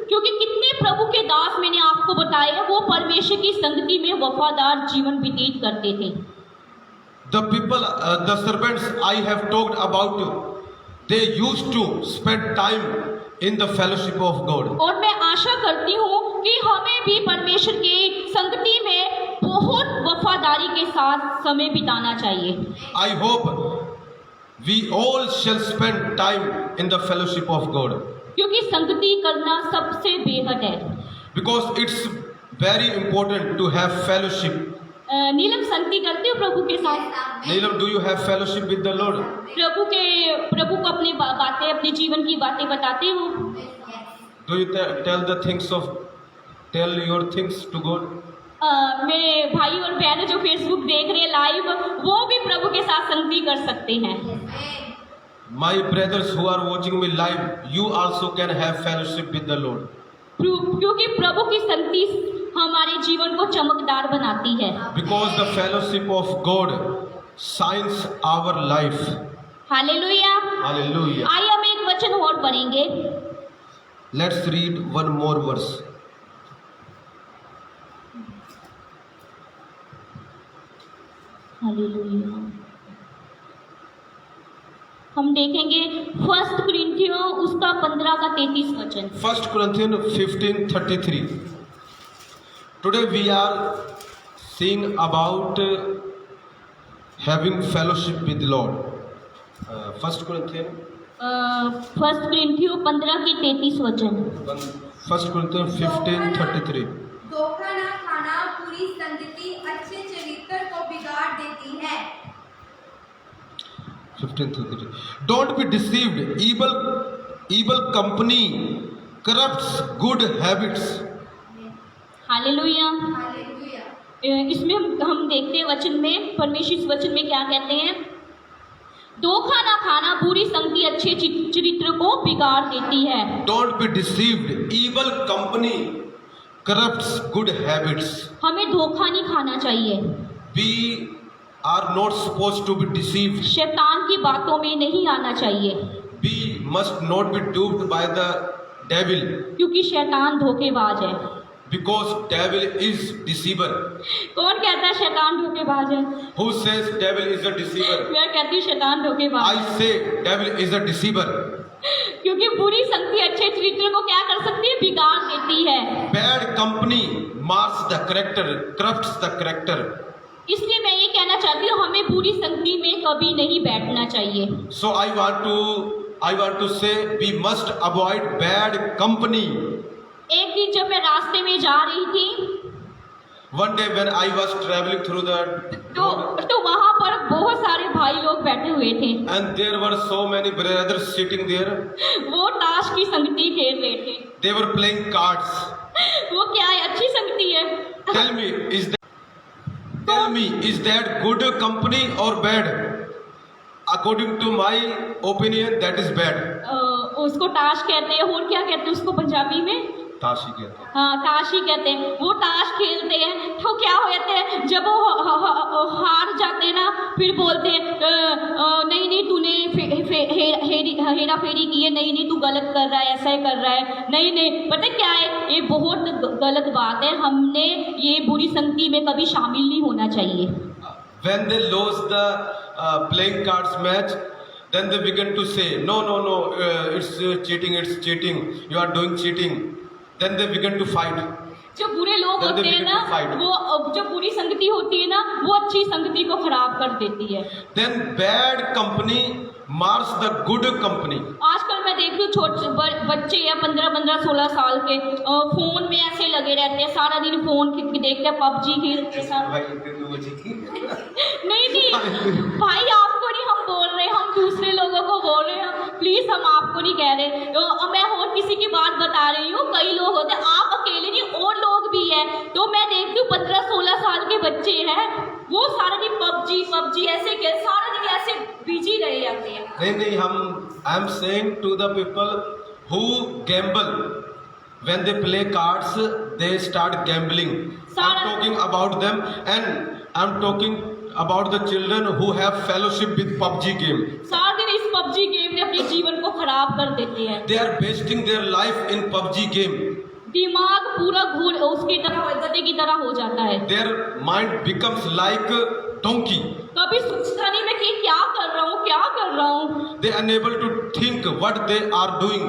क्योंकि कितने प्रभु के दास मैंने आपको बताया, वो परमेश्वर की संगति में वफादार जीवन व्यतीत करते थे। The servants I have talked about, they used to spend time in the fellowship of God. और मैं आशा करती हूँ कि हमें भी परमेश्वर की संगति में बहुत वफादारी के साथ समय बिताना चाहिए। I hope we all shall spend time in the fellowship of God. क्योंकि संगति करना सबसे बेहद है। Because it's very important to have fellowship. नीलम संगति करते हो प्रभु के साथ? Neelam, do you have fellowship with the Lord? प्रभु को अपनी बातें, अपने जीवन की बातें बताते हो? Do you tell your things to God? मेरे भाई और बहन जो फेसबुक देख रहे हैं लाइव, वो भी प्रभु के साथ संगति कर सकते हैं। My brothers who are watching me live, you also can have fellowship with the Lord. क्योंकि प्रभु की संगति हमारे जीवन को चमकदार बनाती है। Because the fellowship of God shines our life. Hallelujah. Hallelujah. आइए हम एक वचन और पढ़ेंगे। Let's read one more verse. Hallelujah. हम देखेंगे 1 कुरिन्थियों उसका 15 का 33 वचन। 1 Corinthians 15:33. Today we are seeing about having fellowship with the Lord. 1 Corinthians 1 कुरिन्थियों 15 की 33 वचन। 1 Corinthians 15:33. धोखा न खाना पूरी संगति अच्छे चरित्र को बिगाड़ देती है। 15:33. Don't be deceived. Evil company corrupts good habits. Hallelujah. Hallelujah. इसमें हम देखते हैं वचन में, परमेश्वर इस वचन में क्या कहते हैं, धोखा ना खाना बुरी संगति अच्छे चरित्र को बिगाड़ देती है। Don't be deceived. Evil company corrupts good habits. हमें धोखा नहीं खाना चाहिए। We are not supposed to be deceived. शैतान की बातों में नहीं आना चाहिए, We must not be duped by the devil, क्योंकि शैतान धोखेबाज है। because devil is deceiver. कौन कहता है शैतान धोखेबाज है? Who says devil is a deceiver? मैं कहती हूँ शैतान धोखेबाज I say devil is a deceiver. क्योंकि बुरी संगति अच्छे चरित्र को क्या कर सकती है, बिगाड़ देती है। Bad company mars the character, corrupts the character. इसलिए मैं ये कहना चाहती हूँ हमें बुरी संगति में कभी नहीं बैठना चाहिए। So I want to say we must avoid bad company. एक दिन जब मैं रास्ते में जा रही थी One day when I was traveling through the तो वहाँ पर बहुत सारे भाई लोग बैठे हुए थे, and there were so many brothers sitting there. वो ताश की संगति खेल रहे थे। They were playing cards. वो क्या है, अच्छी संगति है? Tell me, is that good company or bad? According to my opinion, that is bad. उसको ताश कहते हैं, और क्या कहते हैं उसको पंजाबी में? ताशी कहते हैं। हाँ, ताश ही कहते हैं। वो ताश खेलते हैं तो क्या हो जाता है, जब वो हार जाते हैं ना, फिर बोलते हैं नहीं नहीं तूने हेरा फेरी की है, नहीं नहीं तू गलत कर रहा है, ऐसा ही कर रहा है, नहीं नहीं। पता क्या है, ये बहुत गलत बात है। हमने ये बुरी संगति में कभी शामिल नहीं होना चाहिए। When they lost the playing cards match, then they began to say, no, it's cheating, you are doing cheating. Then they began to fight. जो बुरे लोग Then they होते हैं begin ना, to fight. वो जो बुरी संगति होती है ना, वो अच्छी संगति को खराब कर देती है। Then bad company mars the good company. आजकल मैं देख रही हूँ छोटे बच्चे या 15-16 साल के फोन में ऐसे लगे रहते हैं, सारा दिन फोन देखते हैं, पबजी खेलते हैं। नहीं भाई, आपको नहीं हम बोल रहे, हम दूसरे लोगों को बोल रहे हैं। प्लीज, हम आपको नहीं कह रहे। तो मैं और किसी की बात बता रही हूँ। कई लोग होते हैं, आप अकेले नहीं, और लोग भी हैं। तो मैं देखती हूँ 15-16 साल के बच्चे हैं, वो सारा दिन पबजी ऐसे खेल, सारा दिन ऐसे बिजी रहे जाते हैं। नहीं I am saying to the people who gamble, when they play cards, they start gambling. I'm talking about them, and I'm talking about the children who have fellowship with PUBG game. सारा दिन इस PUBG game में अपने जीवन को खराब कर देते हैं। They are wasting their life in PUBG game. दिमाग पूरा घूर उसकी तरह, गधे की तरह हो जाता है। Their mind becomes like donkey. कभी सोचता नहीं मैं कि क्या कर रहा हूँ। They unable to think what they are doing.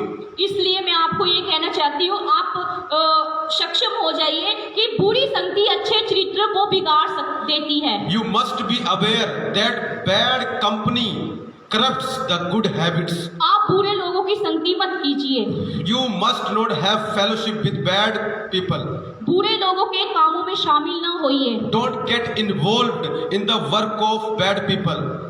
इसलिए मैं आपको ये कहना चाहती हूँ, आप सक्षम हो जाइए कि बुरी संगति अच्छे चरित्र को बिगाड़ देती है। You must be aware that bad company corrupts the good habits. आप बुरे लोगों की संगति मत कीजिए। You must not have fellowship with bad people. बुरे लोगों के कामों में शामिल ना होइए। Don't get involved in the work of bad people.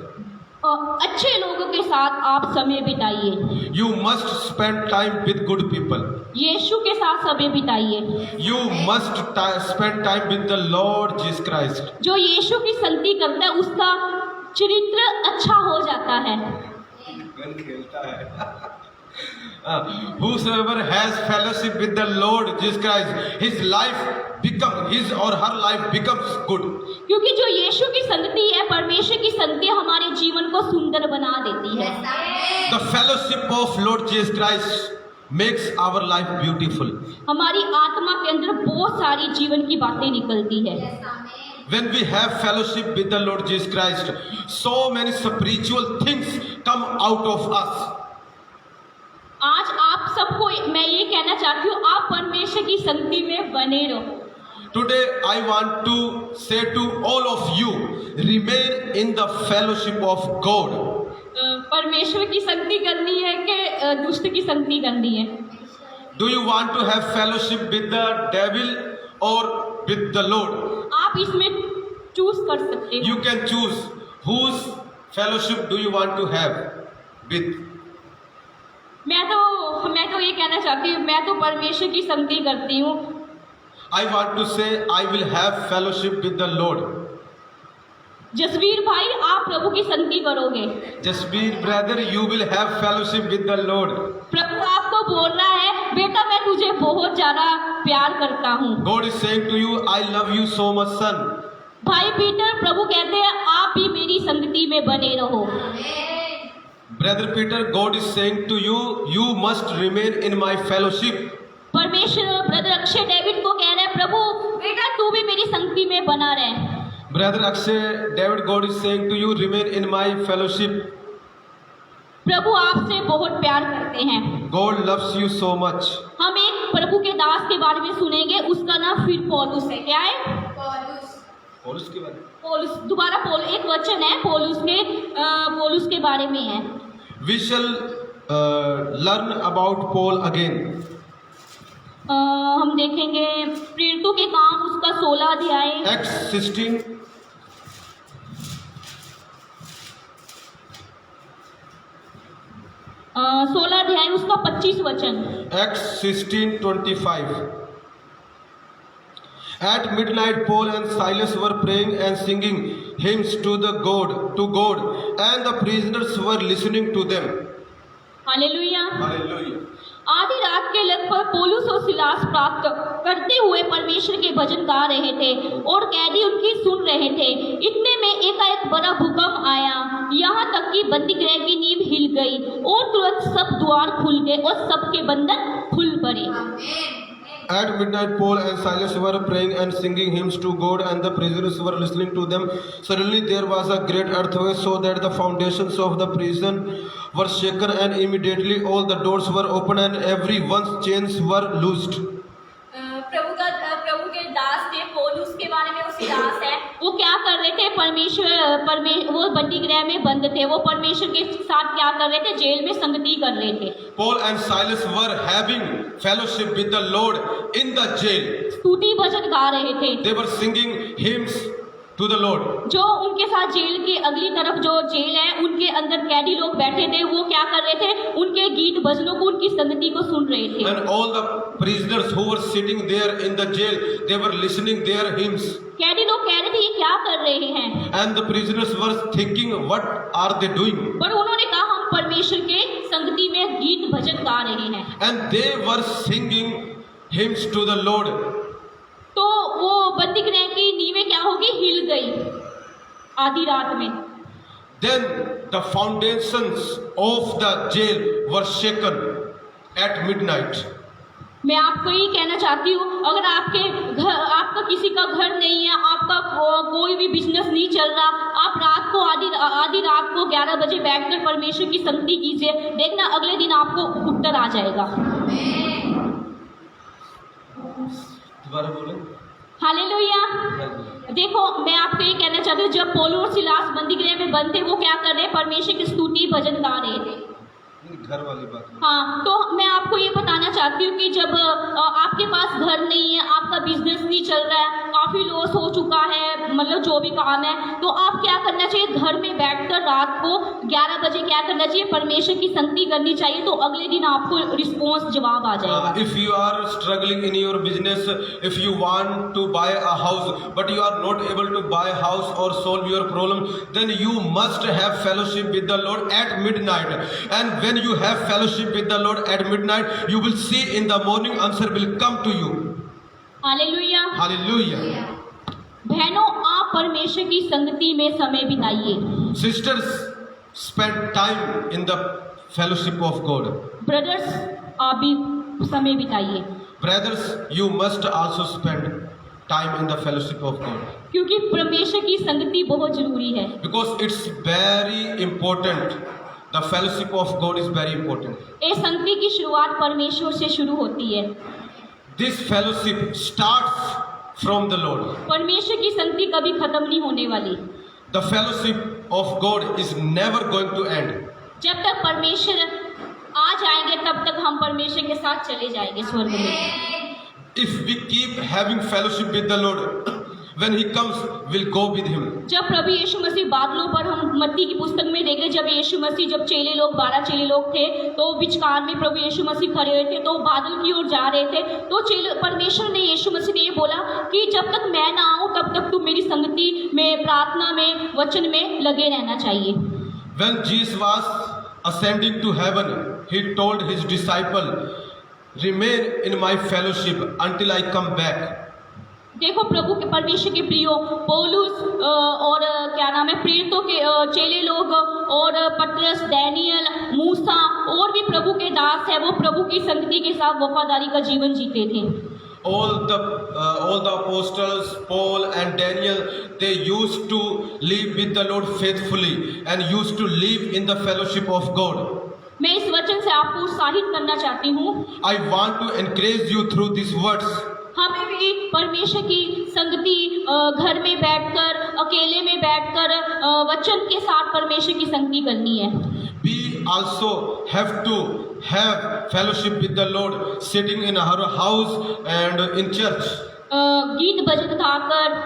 अच्छे लोगों के साथ आप समय बिताइए। You must spend time with good people. यीशु के साथ समय बिताइए। You must spend time with the Lord Jesus Christ. जो यीशु की संगति करता है उसका चरित्र अच्छा हो जाता है। Whosoever has fellowship with the Lord Jesus Christ, his or her life becomes good. क्योंकि जो यीशु की संगति है, परमेश्वर की संगति हमारे जीवन को सुंदर बना देती है। The fellowship of Lord Jesus Christ makes our life beautiful. हमारी आत्मा के अंदर बहुत सारी जीवन की बातें निकलती है। When we have fellowship with the Lord Jesus Christ, so many spiritual things come out of us. आज आप सबको मैं ये कहना चाहती हूँ, आप परमेश्वर की संगति में बने रहो। Today I want to say to all of you, remain in the fellowship of God. परमेश्वर की संगति करनी है कि दुष्ट की संगति करनी है? Do you want to have fellowship with the devil or with the Lord? आप इसमें चूज कर सकते हो। You can choose whose fellowship do you want to have with. मैं तो ये कहना चाहती हूँ, मैं तो परमेश्वर की संगति करती हूँ। I want to say I will have fellowship with the Lord. Jasvir भाई, आप प्रभु की संगति करोगे। Jasbir brother, you will have fellowship with the Lord. प्रभु आपको बोल रहा है, बेटा मैं तुझे बहुत ज्यादा प्यार करता हूँ। God is saying to you, I love you so much, son. भाई पीटर, प्रभु कहते हैं आप भी मेरी संगति में बने रहो। Brother Peter, God is saying to you, you must remain in my fellowship. परमेश्वर ब्रदर अक्षय डेविड को कह रहे हैं, प्रभु बेटा तू भी मेरी संगति में बना रहे। Brother Akshay, David, God is saying to you, remain in my fellowship. प्रभु आपसे बहुत प्यार करते हैं। God loves you so much. हम एक प्रभु के दास के बारे में सुनेंगे, उसका नाम फिर पौलुस है। क्या है? पौलुस के बारे में? पौलुस, दोबारा एक वचन है पौलुस के बारे में है। We shall learn about Paul again. हम देखेंगे प्रेरितों के काम उसका 16 अध्याय, Acts 16. 16 अध्याय उसका 25 वचन। Acts 16:25. At midnight, Paul and Silas were praying and singing hymns to God, and the prisoners were listening to them. Hallelujah. Hallelujah. आधी रात के लगभग पौलुस और सिलास प्राप्त करते हुए परमेश्वर के भजन गा रहे थे और कैदी उनकी सुन रहे थे। इतने में एकाएक बड़ा भूकंप आया, यहाँ तक कि बंदीगृह की नींव हिल गई और तुरंत सब द्वार खुल गए और सबके बंधन खुल पड़े। At midnight, Paul and Silas were praying and singing hymns to God, and the prisoners were listening to them. Suddenly there was a great earthquake, so that the foundations of the prison were shaken, and immediately all the doors were opened and everyone's chains were loosed. प्रभु के दास थे पौलुस के बारे में, उसी दास है, वो क्या कर रहे थे? वो बंदीगृह में बंद थे, वो परमेश्वर के साथ क्या कर रहे थे? जेल में संगति कर रहे थे। Paul and Silas were having fellowship with the Lord in the jail. स्तुति भजन गा रहे थे। They were singing hymns to the Lord. जो उनके साथ जेल के अगली तरफ जो जेल है, उनके अंदर कैदी लोग बैठे थे, वो क्या कर रहे थे? उनके गीत भजनों को, उनकी संगति को सुन रहे थे। And all the prisoners who were sitting there in the jail, they were listening their hymns. कैदी लोग कह रहे थे ये क्या कर रहे हैं? And the prisoners were thinking, what are they doing? पर उन्होंने कहा हम परमेश्वर के संगति में गीत भजन गा रहे हैं। And they were singing hymns to the Lord. तो वो बंदीगृह की नींवें क्या होगी? हिल गई आधी रात में। Then the foundations of the jail were shaken at midnight. मैं आपको यही कहना चाहती हूँ, अगर आपका किसी का घर नहीं है, आपका कोई भी बिजनेस नहीं चल रहा, आप रात को आधी रात को 11 बजे बैठकर परमेश्वर की संगति कीजिए, देखना अगले दिन आपको उत्तर आ जाएगा। दोबारा बोलें। हालेलुया। देखो मैं आपको ये कहना चाहती हूँ, जब पौलुस और सिलास बंदीगृह में बंद थे, वो क्या कर रहे? परमेश्वर की स्तुति भजन गा रहे थे। घर वाली बात। हाँ, तो मैं आपको ये बताना चाहती हूँ कि जब आपके पास घर नहीं है, आपका बिजनेस नहीं चल रहा है, काफ़ी लॉस हो चुका है, मतलब जो भी काम है, तो आप क्या करना चाहिए? घर में बैठकर रात को 11 बजे क्या करना चाहिए? परमेश्वर की संगति करनी चाहिए, तो अगले दिन आपको रिस्पॉन्स जवाब आ जाएगा। If you are struggling in your business, if you want to buy a house but you are not able to buy a house or solve your problem, then you must have fellowship with the Lord at midnight. And when you have fellowship with the Lord at midnight, you will see in the morning answer will come to you. Hallelujah. Hallelujah. बहनों, आप परमेश्वर की संगति में समय बिताइए। Sisters, spend time in the fellowship of God. Brothers, आप भी समय बिताइए। Brothers, you must also spend time in the fellowship of God. क्योंकि परमेश्वर की संगति बहुत जरूरी है। Because it's very important. The fellowship of God is very important. इस संगति की शुरुआत परमेश्वर से शुरू होती है। This fellowship starts from the Lord. परमेश्वर की संगति कभी खत्म नहीं होने वाली। The fellowship of God is never going to end. जब तक परमेश्वर आ जाएंगे, तब तक हम परमेश्वर के साथ चले जाएंगे स्वर्ग में। If we keep having fellowship with the Lord, when he comes, we'll go with him. जब प्रभु यीशु मसीह बादलों पर, हम मत्ती की पुस्तक में देखें, जब यीशु मसीह, जब चेले लोग 12 चेले लोग थे, तो विचकार में प्रभु यीशु मसीह खड़े हुए थे, तो बादल की ओर जा रहे थे, तो परमेश्वर ने, यीशु मसीह ने ये बोला कि जब तक मैं ना आऊँ तब तक तुम मेरी संगति में, प्रार्थना में, वचन में लगे रहना चाहिए। When Jesus was ascending to heaven, he told his disciple, remain in my fellowship until I come back. देखो प्रभु के, परमेश्वर के प्रियो, पौलुस और क्या नाम है, प्रेरितों के चेले लोग और पतरस, डैनियल, मूसा और भी प्रभु के दास है, वो प्रभु की संगति के साथ वफादारी का जीवन जीते थे। All the apostles, Paul and Daniel, they used to live with the Lord faithfully and used to live in the fellowship of God. मैं इस वचन से आपको उत्साहित करना चाहती हूँ। I want to encourage you through these words. हमें भी परमेश्वर की संगति, घर में बैठकर, अकेले में बैठकर वचन के साथ परमेश्वर की संगति करनी है। We also have to have fellowship with the Lord, sitting in our house and in church, गीत भजन गाकर,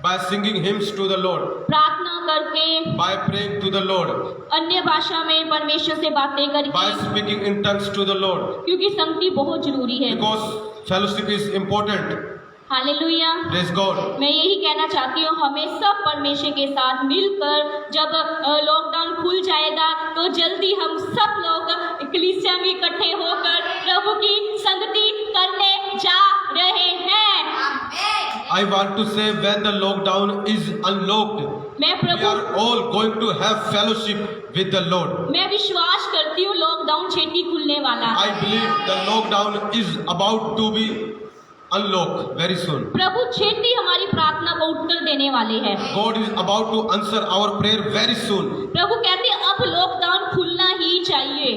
by singing hymns to the Lord, प्रार्थना करके, by praying to the Lord, अन्य भाषा में परमेश्वर से बातें by करके, speaking in tongues to the Lord, क्योंकि संगति बहुत जरूरी है। because fellowship is important. Hallelujah. Praise God. मैं यही कहना चाहती हूँ, हमें सब परमेश्वर के साथ मिलकर, जब लॉकडाउन खुल जाएगा तो जल्दी हम सब लोग कलीसिया में इकट्ठे होकर प्रभु की संगति करने जा रहे हैं। I want to say, when the lockdown is unlocked, मैं we Prabhu, are all going to have fellowship with the Lord. मैं विश्वास करती हूँ लॉकडाउन छेती खुलने वाला है। I believe the lockdown is about to be unlocked very soon. प्रभु छेती हमारी प्रार्थना को उत्तर देने वाले हैं। God is about to answer our prayer very soon. प्रभु कहते हैं अब लॉकडाउन खुलना ही चाहिए।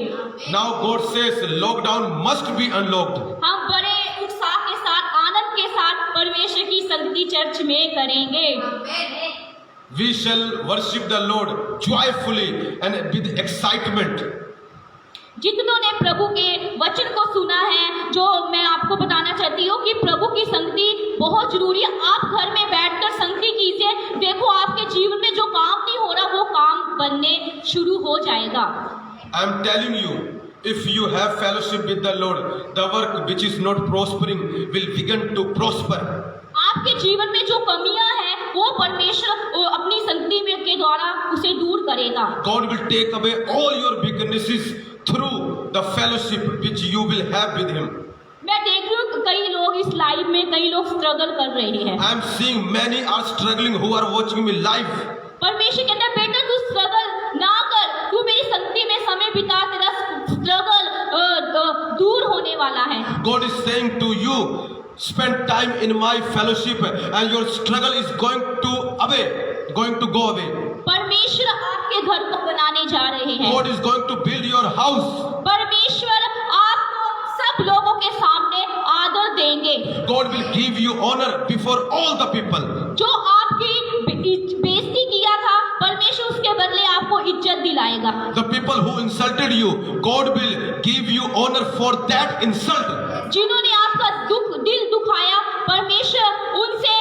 Now God says lockdown must be unlocked. हम बड़े उत्साह के साथ, आनंद के साथ परमेश्वर की संगति चर्च में करेंगे। We shall worship the Lord joyfully and with excitement. जितनों ने प्रभु के वचन को सुना है, जो मैं आपको बताना चाहती हूँ कि प्रभु की संगति बहुत जरूरी है। आप घर में बैठकर संगति कीजिए, देखो आपके जीवन में जो काम नहीं हो रहा वो काम बनने शुरू हो जाएगा। I am telling you, if you have fellowship with the Lord, the work which is not prospering will begin to prosper. आपके जीवन में जो कमियां हैं वो परमेश्वर अपनी संगति में के द्वारा उसे दूर करेगा। God will take away all your weaknesses through the fellowship which you will have with Him. मैं देख रही हूँ कई लोग इस लाइव में, कई लोग स्ट्रगल कर रहे हैं। I am seeing many are struggling who are watching me live. परमेश्वर कहता है बेटा तू स्ट्रगल ना कर, तू मेरी संगति में समय बिता, तेरा स्ट्रगल दूर होने वाला है। God is saying to you, spend time in my fellowship and your struggle is going to go away. परमेश्वर आपके घर को बनाने जा रहे हैं। God is going to build your house. परमेश्वर आपको सब लोगों के सामने आदर देंगे। God will give you honor before all the people. जो आपकी बेइज्जती किया था, परमेश्वर उसके बदले आपको इज्जत दिलाएगा। The people who insulted you, God will give you honor for that insult. जिन्होंने आपका दिल दुखाया, परमेश्वर उनसे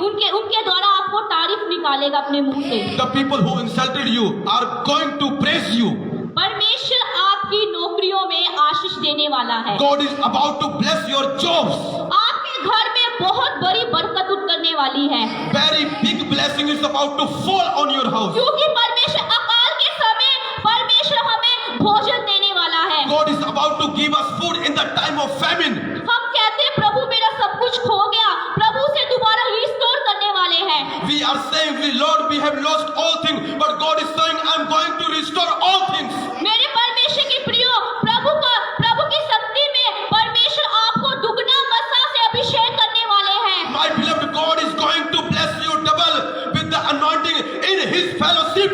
उनके द्वारा आपको तारीफ निकालेगा अपने मुंह से। The people who insulted you are going to praise you. परमेश्वर आपकी नौकरियों में आशीष देने वाला है। God is about to bless your jobs. आपके घर में बहुत बड़ी बरकत उतरने वाली है। Very big blessing is about to fall on your house. क्योंकि परमेश्वर अकाल के समय परमेश्वर हमें भोजन देने वाला है। God is about to give us food in the time of famine. हम कहते हैं प्रभु मेरा सब कुछ खो गया, प्रभु से दोबारा रिस्टोर करने वाले हैं। We are saying, Lord, we have lost all things, but God is saying, I am going to restore all things. मेरे परमेश्वर के प्रियो, प्रभु की शक्ति में परमेश्वर आपको दुगना मसा से अभिषेक करने वाले हैं। My beloved, God is going to bless you double with the anointing in His fellowship.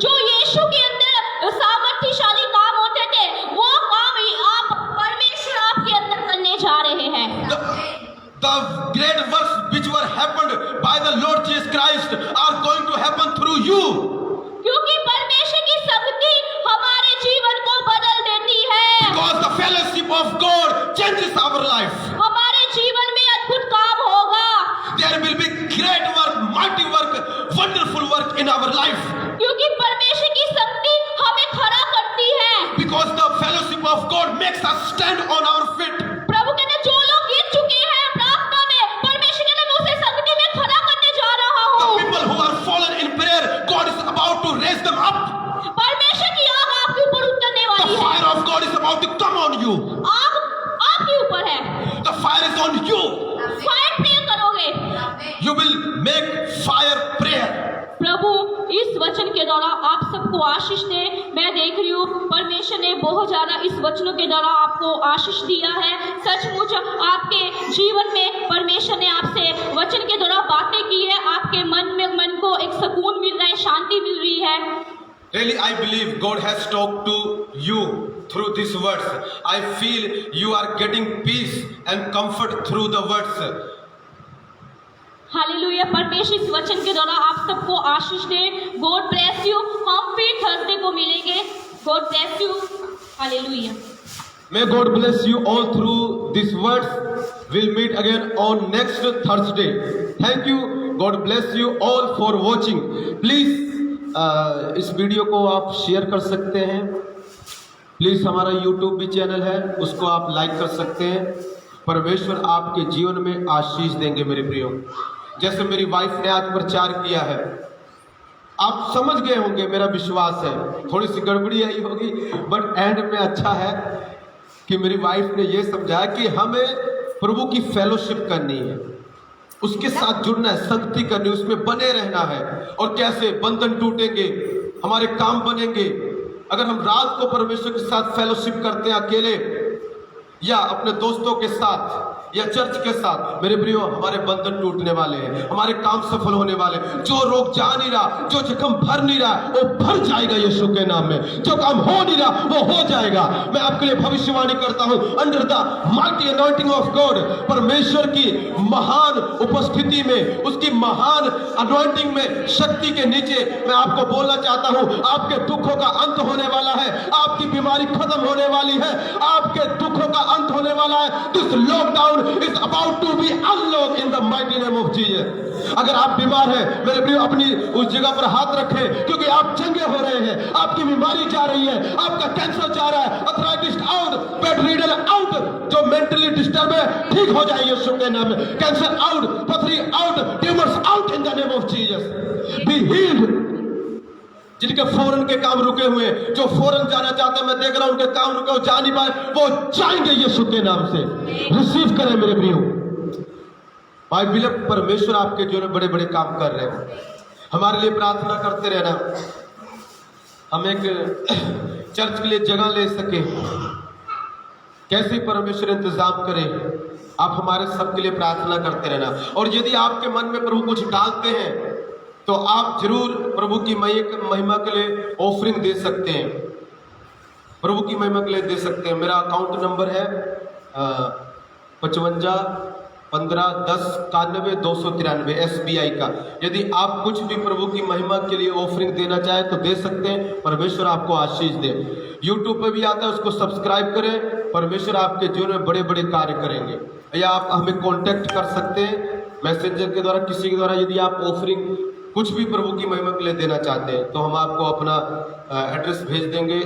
जो यीशु के अंदर सामर्थ्यशाली काम होते थे, वो काम ही आप परमेश्वर आपके अंदर करने जा रहे हैं। The great works which were happened by the Lord Jesus Christ are going to happen through you. क्योंकि परमेश्वर की शक्ति हमारे जीवन को बदल देती है। Because the fellowship of God changes our life. हमारे जीवन में अद्भुत काम होगा। There will be great क्योंकि परमेश्वर की शक्ति हमें खड़ा करती है। Because the fellowship of God makes us stand on our feet. प्रभु कहते जो लोग गिर चुके हैं प्रार्थना में, परमेश्वर कहते मैं उसे शक्ति में खड़ा करने जा रहा The हूँ। people who are fallen in prayer, God is about to raise them up. परमेश्वर की आग आपके ऊपर उतरने The वाली है। fire of God is about to come on you. आग आपके ऊपर है। The fire is on you. Fire pray करोगे। You will make fire prayer. प्रभु इस वचन के द्वारा आप सबको आशीष दे। मैं देख रही हूँ परमेश्वर ने बहुत ज्यादा इस वचनों के द्वारा आपको आशीष दिया है। सचमुच आपके जीवन में परमेश्वर ने आपसे वचन के द्वारा बातें की है। आपके मन को एक सुकून मिल रहा है, शांति मिल रही है। Really, I believe God has talked to you through these words. I feel you are getting peace and comfort through the words. Hallelujah. परमेश्वर इस वचन के द्वारा आप सबको आशीष दे। God bless you. हम फिर थर्सडे को मिलेंगे। God bless you. Hallelujah. May God bless you all through these words. We'll meet again on next Thursday. Thank you. God bless you all for watching. Please इस video को आप share कर सकते हैं। प्लीज़ हमारा YouTube भी channel है, उसको आप लाइक कर सकते हैं। परमेश्वर आपके जीवन में आशीष देंगे मेरे प्रियो। जैसे मेरी वाइफ ने आज प्रचार किया है, आप समझ गए होंगे, मेरा विश्वास है। थोड़ी सी गड़बड़ी आई होगी बट एंड में अच्छा है कि मेरी वाइफ ने ये समझाया कि हमें प्रभु की फेलोशिप करनी है, उसके साथ जुड़ना है, संगति करनी, उसमें बने रहना है। और कैसे बंधन टूटेंगे, हमारे काम बनेंगे अगर हम रात को परमेश्वर के साथ फेलोशिप करते हैं, अकेले या अपने दोस्तों के साथ या चर्च के साथ। मेरे प्रियो, हमारे बंधन टूटने वाले हैं, हमारे काम सफल होने वाले। जो रोग जा नहीं रहा, जो जख्म भर नहीं रहा, वो भर जाएगा यीशु के नाम में। जो काम हो नहीं रहा वो हो जाएगा। मैं आपके लिए भविष्यवाणी करता हूं under the mighty anointing of God. परमेश्वर की महान उपस्थिति में, उसकी महान अनॉइंटिंग में, शक्ति के नीचे मैं आपको बोलना चाहता हूं, आपके दुखों का अंत होने वाला है, आपकी बीमारी खत्म होने वाली है, आपके दुखों का अंत होने वाला है। This lockdown is about to be unlocked in the mighty name of Jesus. अगर आप बीमार हैं मेरे प्रियो, अपनी उस जगह पर हाथ रखें, क्योंकि आप चंगे हो रहे हैं। आपकी बीमारी जा रही है, आपका कैंसर जा रहा है, अर्थराइटिस आउट, बेडरिडन आउट, जो मेंटली डिस्टर्ब है ठीक हो जाएगी यीशु के नाम में। कैंसर आउट, पथरी out, tumours out in the name of Jesus. Be healed. जिनके फौरन के काम रुके हुए, जो फौरन जाना चाहते हैं, मैं देख रहा हूं उनके काम रुके, वो जा नहीं पाए, वो जाएंगे यीशु के नाम से। रिसीव करें मेरे प्रियो। भाई बिलव, परमेश्वर आपके जीवन में बड़े बड़े काम कर रहे हैं। हमारे लिए प्रार्थना करते रहना। हम एक चर्च के लिए जगह ले सके, कैसे परमेश्वर इंतजाम करे, आप हमारे सबके लिए प्रार्थना करते रहना। और यदि आपके मन में प्रभु कुछ डालते हैं तो आप जरूर प्रभु की महिमा के लिए ऑफरिंग दे सकते हैं, प्रभु की महिमा के लिए दे सकते हैं। मेरा अकाउंट नंबर है 55 15 10 91 293 SBI का। यदि आप कुछ भी प्रभु की महिमा के लिए ऑफरिंग देना चाहें तो दे सकते हैं। परमेश्वर आपको आशीष दे। यूट्यूब पे भी आता है, उसको सब्सक्राइब करें। परमेश्वर आपके जीवन में बड़े बड़े कार्य करेंगे। या आप हमें कांटेक्ट कर सकते हैं मैसेंजर के द्वारा, किसी के द्वारा। यदि आप ऑफरिंग कुछ भी प्रभु की महिमा के लिए देना चाहते हैं तो हम आपको अपना एड्रेस भेज देंगे,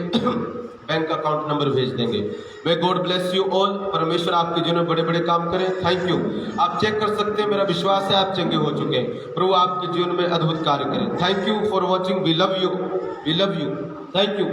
बैंक अकाउंट नंबर भेज देंगे। May God bless you all. परमेश्वर आपके जीवन में बड़े बड़े काम करें। Thank you. आप चेक कर सकते हैं, मेरा विश्वास है आप चंगे हो चुके हैं। प्रभु आपके जीवन में अद्भुत कार्य करें। Thank you for watching. We love you, we love you. Thank you.